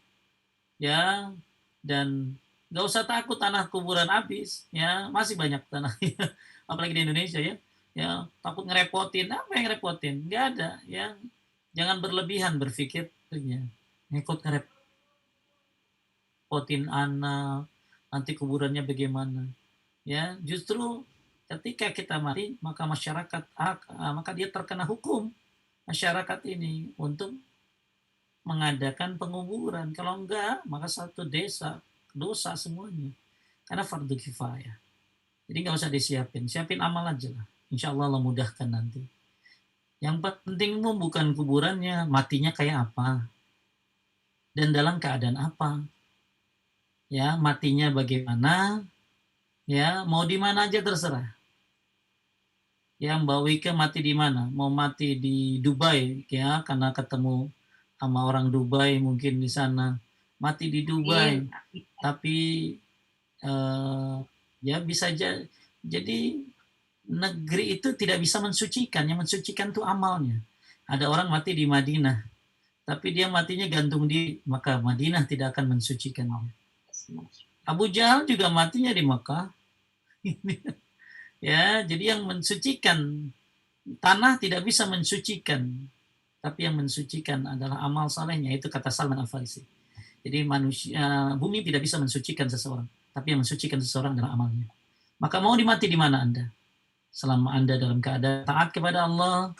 Speaker 1: Ya, dan nggak usah takut tanah kuburan habis. Ya, masih banyak tanah. Apalagi di Indonesia ya. Ya, takut ngerepotin. Apa yang ngerepotin? Nggak ada. Ya, jangan berlebihan berpikirnya. Ikut ngerepotin anak. Nanti kuburannya bagaimana? Ya, justru ketika kita mati, maka masyarakat, maka dia terkena hukum masyarakat ini untuk mengadakan penguburan. Kalau enggak, maka satu desa dosa semuanya. Karena fardu kifayah. Jadi nggak usah disiapin, siapin amal aja lah. Insya Allah Allah mudahkan nanti. Yang penting bukan kuburannya, matinya kayak apa dan dalam keadaan apa. Ya, matinya bagaimana, ya mau di mana aja terserah. Ya, Mbak Wika mati di mana? Mau mati di Dubai, ya karena ketemu sama orang Dubai mungkin di sana. Mati di Dubai,
Speaker 2: Amin.
Speaker 1: tapi eh, ya bisa jadi negeri itu tidak bisa mensucikan, yang mensucikan itu amalnya. Ada orang mati di Madinah, tapi dia matinya gantung diri, maka Madinah tidak akan mensucikannya. Abu Jahal juga matinya di Mekah. Ya, jadi yang mensucikan tanah tidak bisa mensucikan, tapi yang mensucikan adalah amal salehnya, itu kata Salman Al-Farisi. Jadi manusia, bumi tidak bisa mensucikan seseorang, tapi yang mensucikan seseorang adalah amalnya. Maka mau dimati di mana Anda? Selama Anda dalam keadaan taat kepada Allah,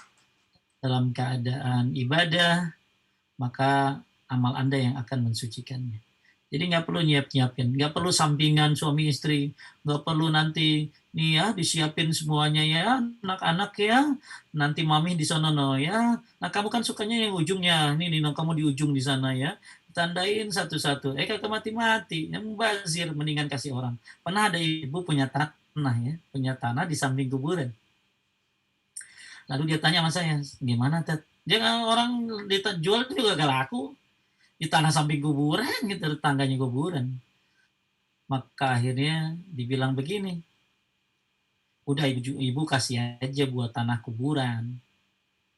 Speaker 1: dalam keadaan ibadah, maka amal Anda yang akan mensucikannya. Jadi nggak perlu nyiapin, nggak perlu sampingan suami istri, nggak perlu nanti nih ya disiapin semuanya ya anak-anak ya, nanti mami di sana no ya. Nah kamu kan sukanya yang ujungnya, nih no kamu di ujung di sana ya. Tandain satu-satu. Kagak mati-mati, yang mubazir mendingan kasih orang. Pernah ada ibu punya tanah ya, punya tanah di samping kuburan. Lalu dia tanya sama saya, gimana Tat? Dia orang jual juga gak laku di tanah samping kuburan gitu, tetangganya kuburan. Maka akhirnya dibilang begini, udah ibu kasih aja buat tanah kuburan.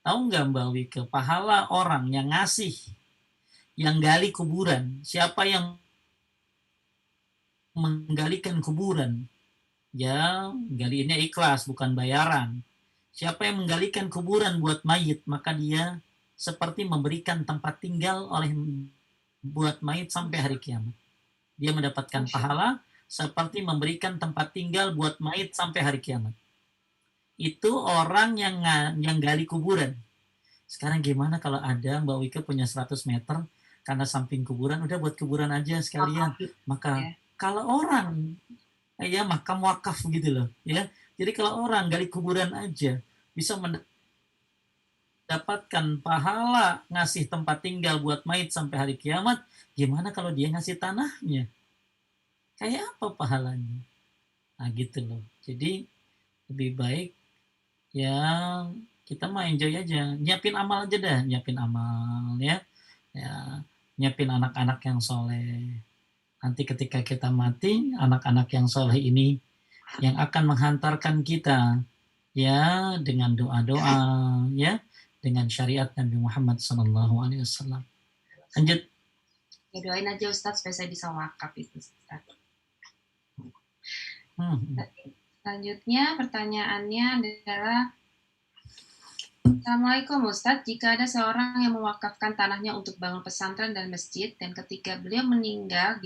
Speaker 1: Tahu nggak Mbak Wike, pahala orang yang ngasih, yang gali kuburan, siapa yang menggalikan kuburan? Ya, galiinnya ikhlas, bukan bayaran. Siapa yang menggalikan kuburan buat mayit, maka dia seperti memberikan tempat tinggal oleh buat mayit sampai hari kiamat. Dia mendapatkan pahala seperti memberikan tempat tinggal buat mayit sampai hari kiamat. Itu orang yang gali kuburan. Sekarang gimana kalau ada Mbak Wike punya 100 meter karena samping kuburan, udah buat kuburan aja sekalian. Maka kalau orang ya makam wakaf gitu loh ya. Jadi kalau orang gali kuburan aja bisa mendapatkan pahala ngasih tempat tinggal buat mayit sampai hari kiamat, gimana kalau dia ngasih tanahnya? Kayak apa pahalanya? Nah gitu loh. Jadi lebih baik ya kita mah enjoy aja. Nyiapin amal aja dah, nyiapin amal ya. Ya, nyiapin anak-anak yang soleh. Nanti ketika kita mati, anak-anak yang soleh ini yang akan menghantarkan kita ya dengan doa-doa ya, dengan syariat Nabi Muhammad SAW. Lanjut.
Speaker 2: Ya doain aja Ustadz supaya saya bisa wakaf itu Ustadz. Selanjutnya pertanyaannya adalah, Assalamualaikum Ustadz, jika ada seorang yang mewakafkan tanahnya untuk bangun pesantren dan masjid, dan ketika beliau meninggal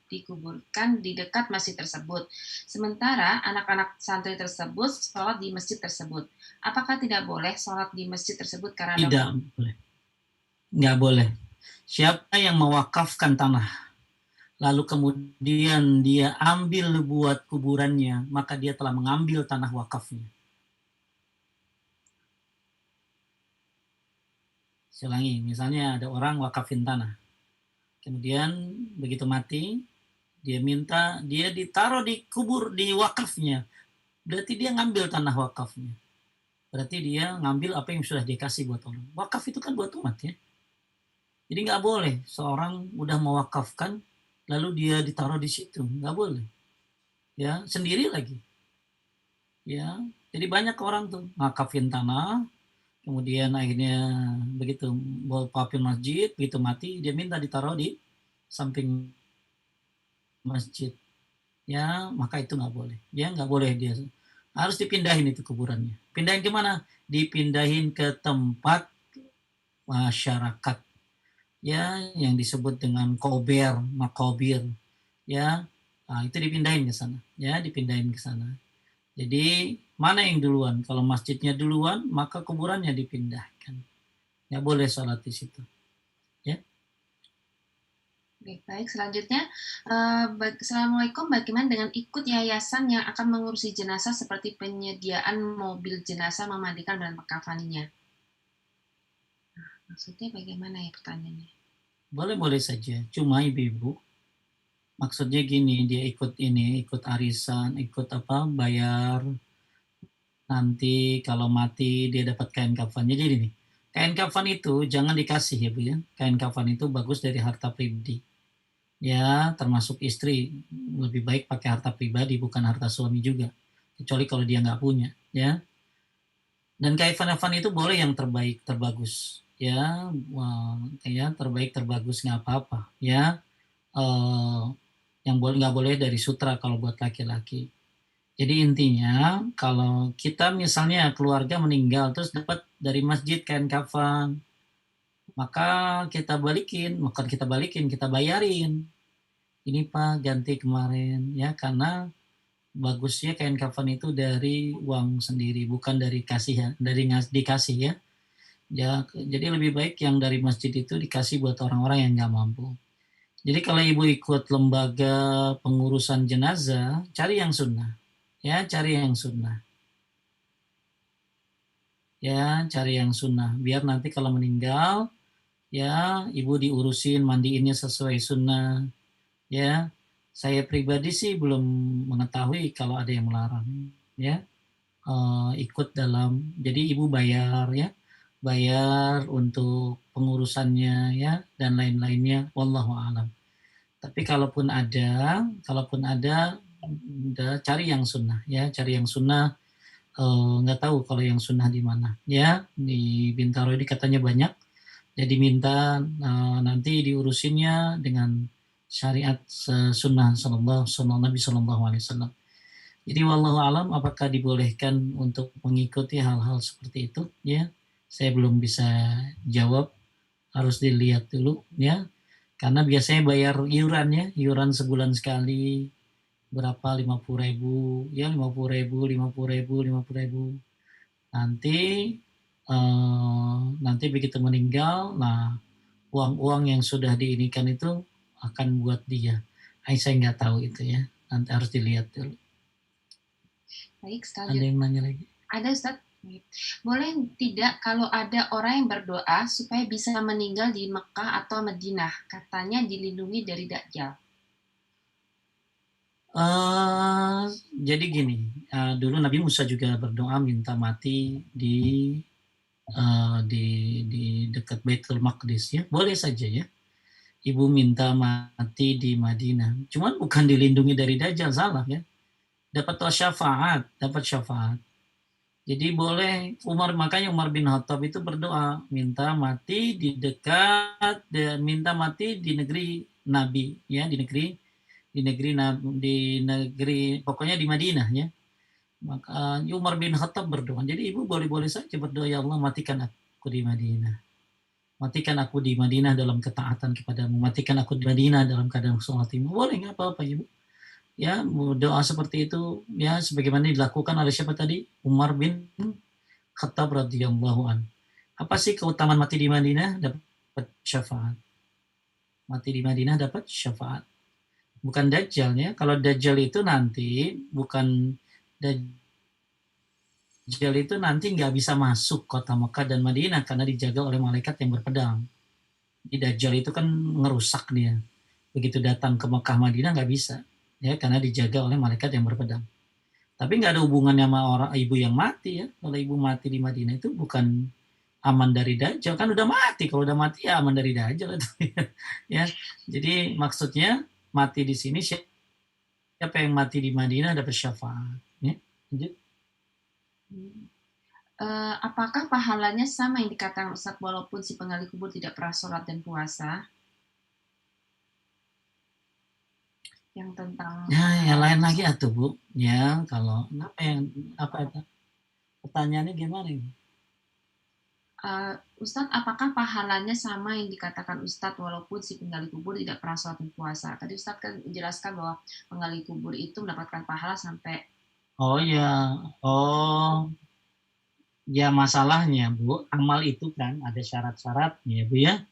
Speaker 2: dikuburkan di dekat masjid tersebut, sementara anak-anak santri tersebut sholat di masjid tersebut, apakah tidak boleh sholat di masjid tersebut karena
Speaker 1: tidak boleh? Nggak boleh. Siapa yang mewakafkan tanah lalu kemudian dia ambil buat kuburannya, maka dia telah mengambil tanah wakafnya. Selangi, misalnya ada orang wakafin tanah, kemudian begitu mati, dia minta dia ditaruh di kubur di wakafnya, berarti dia ngambil tanah wakafnya. Berarti dia ngambil apa yang sudah dikasih buat orang. Wakaf itu kan buat umat ya. Jadi nggak boleh seorang udah mewakafkan lalu dia ditaruh di situ, nggak boleh. Ya sendiri lagi. Ya, jadi banyak orang tuh ngakafin tanah, kemudian akhirnya begitu wakafin masjid, begitu mati dia minta ditaruh di samping masjid. Ya, maka itu nggak boleh. Ya, nggak boleh dia. Harus dipindahin itu kuburannya. Pindahin ke mana? Dipindahin ke tempat masyarakat. Ya, yang disebut dengan kober, makobir. Ya, nah, itu dipindahin ke sana. Ya, dipindahin ke sana. Jadi mana yang duluan? Kalau masjidnya duluan, maka kuburannya dipindahkan. Nggak boleh sholat di situ. Ya.
Speaker 2: Baik, selanjutnya, Assalamualaikum, bagaimana dengan ikut yayasan yang akan mengurusi jenazah seperti penyediaan mobil jenazah, memandikan dan mengkafaninya? Nah, maksudnya bagaimana ya pertanyaannya?
Speaker 1: Boleh-boleh saja, cuma ibu-ibu maksudnya gini, dia ikut arisan, ikut bayar, nanti kalau mati dia dapat kain kafan. Jadi gini, kain kafan itu jangan dikasih ya Bu ya, kain kafan itu bagus dari harta pribadi. Ya, termasuk istri, lebih baik pakai harta pribadi, bukan harta suami juga. Kecuali kalau dia nggak punya, ya. Dan kain kafan itu boleh yang terbaik, terbagus. Ya, ya terbaik, terbagus nggak apa-apa. Ya, yang boleh nggak boleh dari sutra kalau buat laki-laki. Jadi intinya kalau kita misalnya keluarga meninggal terus dapat dari masjid kain kafan, maka kita balikin, kita bayarin. Ini Pak ganti kemarin ya, karena bagusnya kain kafan itu dari uang sendiri, bukan dari dikasih ya. Ya, jadi lebih baik yang dari masjid itu dikasih buat orang-orang yang nggak mampu. Jadi kalau ibu ikut lembaga pengurusan jenazah, cari yang sunnah. Ya, cari yang sunnah. Ya, cari yang sunnah. Biar nanti kalau meninggal, ya ibu diurusin mandiinnya sesuai sunnah. Ya, saya pribadi sih belum mengetahui kalau ada yang melarang. Ya, ikut dalam, jadi ibu bayar ya, bayar untuk pengurusannya ya, dan lain-lainnya. Wallahu a'lam. Tapi kalaupun ada, udah cari yang sunnah ya, cari yang sunnah. Nggak tahu kalau yang sunnah di mana ya, di Bintaro ini katanya banyak, jadi minta nanti diurusinnya dengan syariat sunnah sunnah Nabi Sallallahu Alaihi Wasallam. Jadi wallahu alam apakah dibolehkan untuk mengikuti hal-hal seperti itu ya, saya belum bisa jawab, harus dilihat dulu ya, karena biasanya bayar iuran ya, iuran sebulan sekali berapa, 50.000 ya, 50.000, 50.000, 50.000. Nanti nanti begitu meninggal, nah uang-uang yang sudah diinikan itu akan buat dia. Saya nggak tahu itu ya, nanti harus dilihat dulu.
Speaker 2: Baik,
Speaker 1: Ada yang nanya lagi?
Speaker 2: Ada Ustaz. Boleh tidak kalau ada orang yang berdoa supaya bisa meninggal di Mekah atau Madinah, katanya dilindungi dari Dajjal?
Speaker 1: Jadi gini, dulu Nabi Musa juga berdoa minta mati di dekat Baitul Maqdis ya, boleh saja ya. Ibu minta mati di Madinah, cuman bukan dilindungi dari Dajjal, salah ya. Dapat syafaat. Jadi boleh makanya Umar bin Khattab itu berdoa minta mati minta mati di negeri Nabi ya, di negeri pokoknya di Madinah ya. Maka Umar bin Khattab berdoa. Jadi ibu boleh-boleh saja berdoa, ya Allah matikan aku di Madinah. Matikan aku di Madinah dalam ketaatan kepadamu. Matikan aku di Madinah dalam keadaan sholat. Boleh, nggak apa-apa ibu. Ya, doa seperti itu ya sebagaimana dilakukan oleh siapa tadi? Umar bin Khattab radhiyallahu an. Apa sih keutamaan mati di Madinah? Dapat syafaat. Mati di Madinah dapat syafaat. Bukan Dajjal ya. Kalau Dajjal itu nanti bukan Dajjal itu nanti nggak bisa masuk kota Mekah dan Madinah karena dijaga oleh malaikat yang berpedang. Di Dajjal itu kan ngerusak dia. Begitu datang ke Mekah Madinah nggak bisa ya, karena dijaga oleh malaikat yang berpedang. Tapi nggak ada hubungannya sama orang ibu yang mati ya. Kalau ibu mati di Madinah itu bukan aman dari Dajjal, kan udah mati. Kalau udah mati ya aman dari Dajjal itu ya. Jadi maksudnya mati di sini, siapa yang mati di Madinah dapat syafaat ya.
Speaker 2: Apakah pahalanya sama yang dikatakan Ustaz walaupun si penggali kubur tidak pernah sholat dan puasa? Yang tentang
Speaker 1: yang lain lagi atuh Bu ya. Kalau apa itu pertanyaannya gimana ini?
Speaker 2: Ustadz, apakah pahalanya sama yang dikatakan Ustadz walaupun si penggali kubur tidak pernah sholat dan puasa? Tadi Ustadz kan menjelaskan bahwa penggali kubur itu mendapatkan pahala sampai...
Speaker 1: Oh ya, ya masalahnya Bu, amal itu kan ada syarat-syaratnya Bu ya.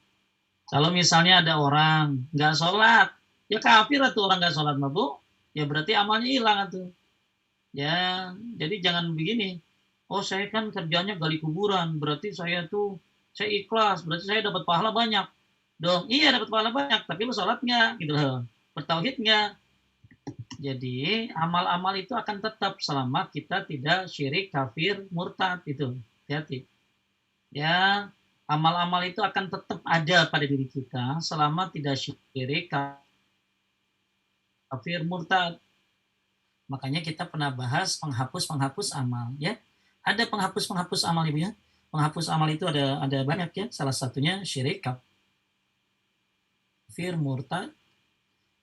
Speaker 1: Kalau misalnya ada orang nggak sholat, ya kafir atau orang nggak sholat Bu, ya berarti amalnya hilang tuh. Ya, jadi jangan begini. Oh saya kan kerjanya gali kuburan, berarti saya ikhlas, berarti saya dapat pahala banyak. Dong, iya dapat pahala banyak, tapi lu sholat nggak gitu loh, bertauhid nggak. Jadi amal-amal itu akan tetap selama kita tidak syirik, kafir, murtad itu. Hati-hati. Ya, amal-amal itu akan tetap ada pada diri kita selama tidak syirik, kafir, murtad. Makanya kita pernah bahas penghapus amal ya. Ada penghapus amal Ibu ya. Penghapus amal itu ada banyak ya. Salah satunya syirik, kafir, murtad.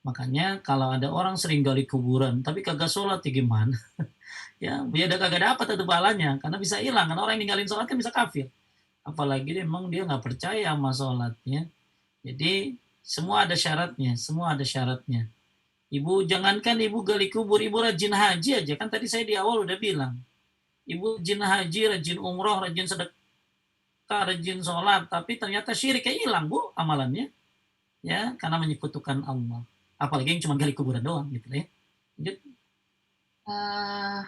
Speaker 1: Makanya kalau ada orang sering gali kuburan, tapi kagak sholat ya gimana? Ya, udah kagak dapat itu pahalanya, karena bisa hilang, karena orang yang ninggalin sholat kan bisa kafir. Apalagi memang dia nggak percaya sama sholatnya. Jadi semua ada syaratnya, semua ada syaratnya. Ibu jangankan ibu gali kubur, ibu rajin haji aja. Kan tadi saya di awal udah bilang. Ibu rajin haji, rajin umroh, rajin sedekah, rajin sholat. Tapi ternyata syiriknya hilang bu amalannya. Ya, karena menyekutukan Allah. Apalagi yang cuma gali kuburan doang gitu ya. Lanjut.
Speaker 2: Eh,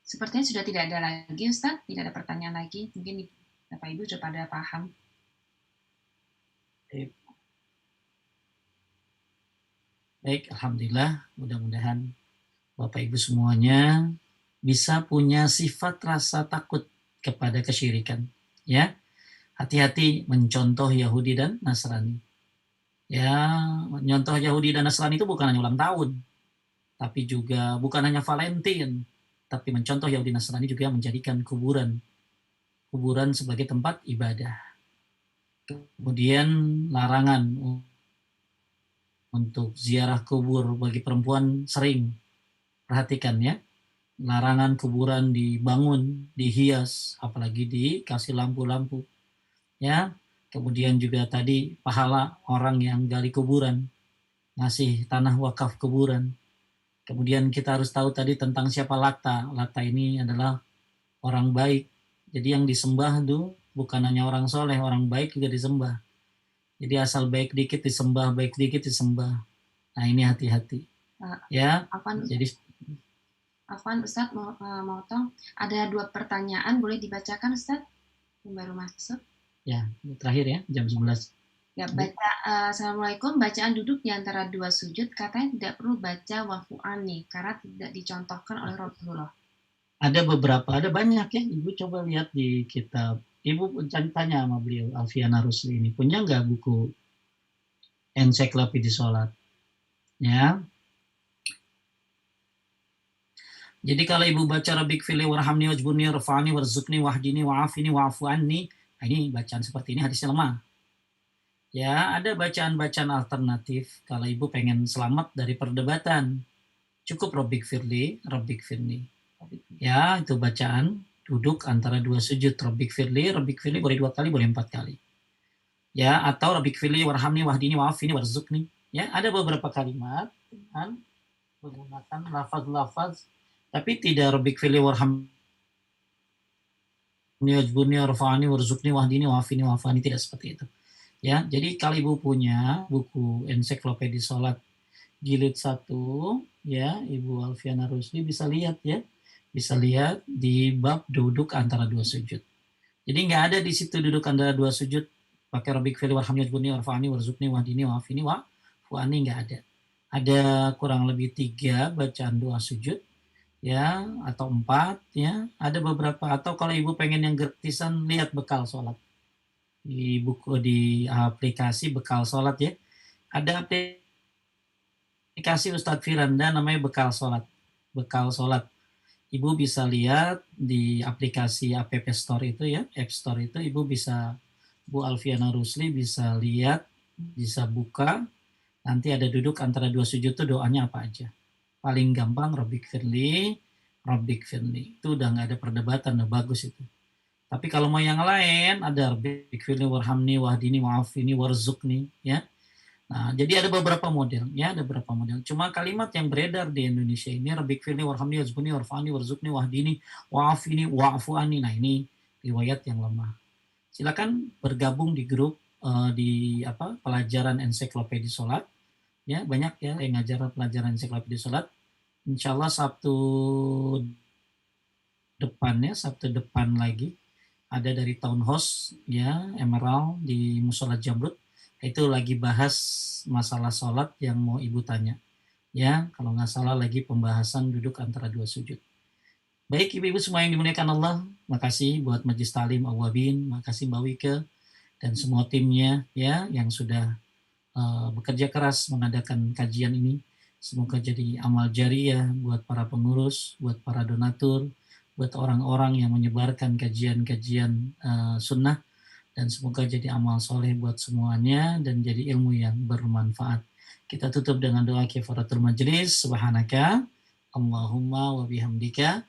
Speaker 2: Sepertinya sudah tidak ada lagi, Ustadz. Tidak ada pertanyaan lagi. Mungkin Bapak Ibu sudah pada paham.
Speaker 1: Baik, alhamdulillah. Mudah-mudahan Bapak Ibu semuanya bisa punya sifat rasa takut kepada kesyirikan. Ya, hati-hati mencontoh Yahudi dan Nasrani. Ya, mencontoh Yahudi dan Nasrani itu bukan hanya ulang tahun, tapi juga bukan hanya Valentine, tapi mencontoh Yahudi dan Nasrani juga menjadikan kuburan sebagai tempat ibadah. Kemudian larangan untuk ziarah kubur bagi perempuan sering. Perhatikan ya, larangan kuburan dibangun, dihias, apalagi dikasih lampu-lampu. Ya, kemudian juga tadi pahala orang yang gali kuburan, ngasih tanah wakaf kuburan. Kemudian kita harus tahu tadi tentang siapa Lata. Lata ini adalah orang baik. Jadi yang disembah itu bukan hanya orang soleh, orang baik juga disembah. Jadi asal baik dikit disembah, baik dikit disembah. Nah ini hati-hati. Ya, jadi
Speaker 2: Afwan Ustadz mau tong, ada 2 pertanyaan, boleh dibacakan Ustadz yang baru masuk?
Speaker 1: Ya, terakhir ya, jam 11.
Speaker 2: Ya, Assalamualaikum, bacaan duduk di antara 2 sujud katanya tidak perlu baca wafu'ani karena tidak dicontohkan oleh Rasulullah.
Speaker 1: Ada beberapa, ada banyak ya. Ibu coba lihat di kitab. Ibu tanya sama beliau, Alfiana Rusli ini. Punya nggak buku ensiklopedia sholat? Ya. Jadi kalau ibu baca Rabbik fili warhamni wajburni warfa'ni warzukni wahdini wa'afini wa'afu anni, nah ini bacaan seperti ini hadisnya lemah. Ya, ada bacaan-bacaan alternatif kalau ibu pengen selamat dari perdebatan. Cukup Rabbik firli, Rabbik firli. Ya, itu bacaan duduk antara 2 sujud. Rabbik firli boleh 2 kali, boleh 4 kali. Ya, atau Rabbik firli warhamni wahdini wa'afini warzukni. Ya, ada beberapa kalimat dengan menggunakan lafaz-lafaz tapi tidak Rabbik firli warhamni wajburni warfa'ni warzukni wahdini wa'afini wa'afani, tidak seperti itu. Ya, jadi kalau ibu punya buku ensiklopedia sholat jilid 1 ya, Ibu Alfiana Rusli bisa lihat ya. Bisa lihat di bab duduk antara 2 sujud. Jadi nggak ada di situ duduk antara 2 sujud pakai Rabbik fili warhamni wajburni warfa'ni warzukni wahdini wa'afini wa'fu'ani, nggak ada. Ada kurang lebih 3 bacaan doa sujud ya, atau 4 ya. Ada beberapa, atau kalau ibu pengen yang gratisan, lihat bekal sholat di buku, di aplikasi bekal sholat ya. Ada aplikasi Ustadz Firanda namanya bekal sholat. Bekal sholat. Ibu bisa lihat di aplikasi App Store itu ya, App Store itu ibu bisa, Bu Alfiana Rusli bisa lihat, bisa buka, nanti ada duduk antara 2 sujud itu doanya apa aja. Paling gampang Rabbik firli, itu udah nggak ada perdebatan, udah bagus itu. Tapi kalau mau yang lain ada Rabbik firli warhamni wahdini wa'afini warzukni ya. Nah, jadi ada beberapa model ya, ada beberapa model. Cuma kalimat yang beredar di Indonesia ini Rabbik firli warhamni wazbuni warfa'ni warzukni wahdini wa'afini wa'afu'ani. Nah, ini riwayat yang lemah. Silakan bergabung di grup di pelajaran ensiklopedia sholat. Ya, banyak ya yang ngajar pelajaran ensiklopedia sholat. Insya Allah Sabtu depan lagi ada dari Town House ya, Emerald di Musola Jamrut. Itu lagi bahas masalah sholat yang mau ibu tanya. Ya, kalau nggak salah lagi pembahasan duduk antara 2 sujud. Baik ibu-ibu semua yang dimuliakan Allah, makasih buat Majlis Talim Awabin, makasih Mbak Wike dan semua timnya ya yang sudah bekerja keras mengadakan kajian ini. Semoga jadi amal jariah buat para pengurus, buat para donatur, buat orang-orang yang menyebarkan kajian-kajian sunnah, dan semoga jadi amal soleh buat semuanya dan jadi ilmu yang bermanfaat. Kita tutup dengan doa kifaratul majlis. Subhanaka Allahumma wa bihamdika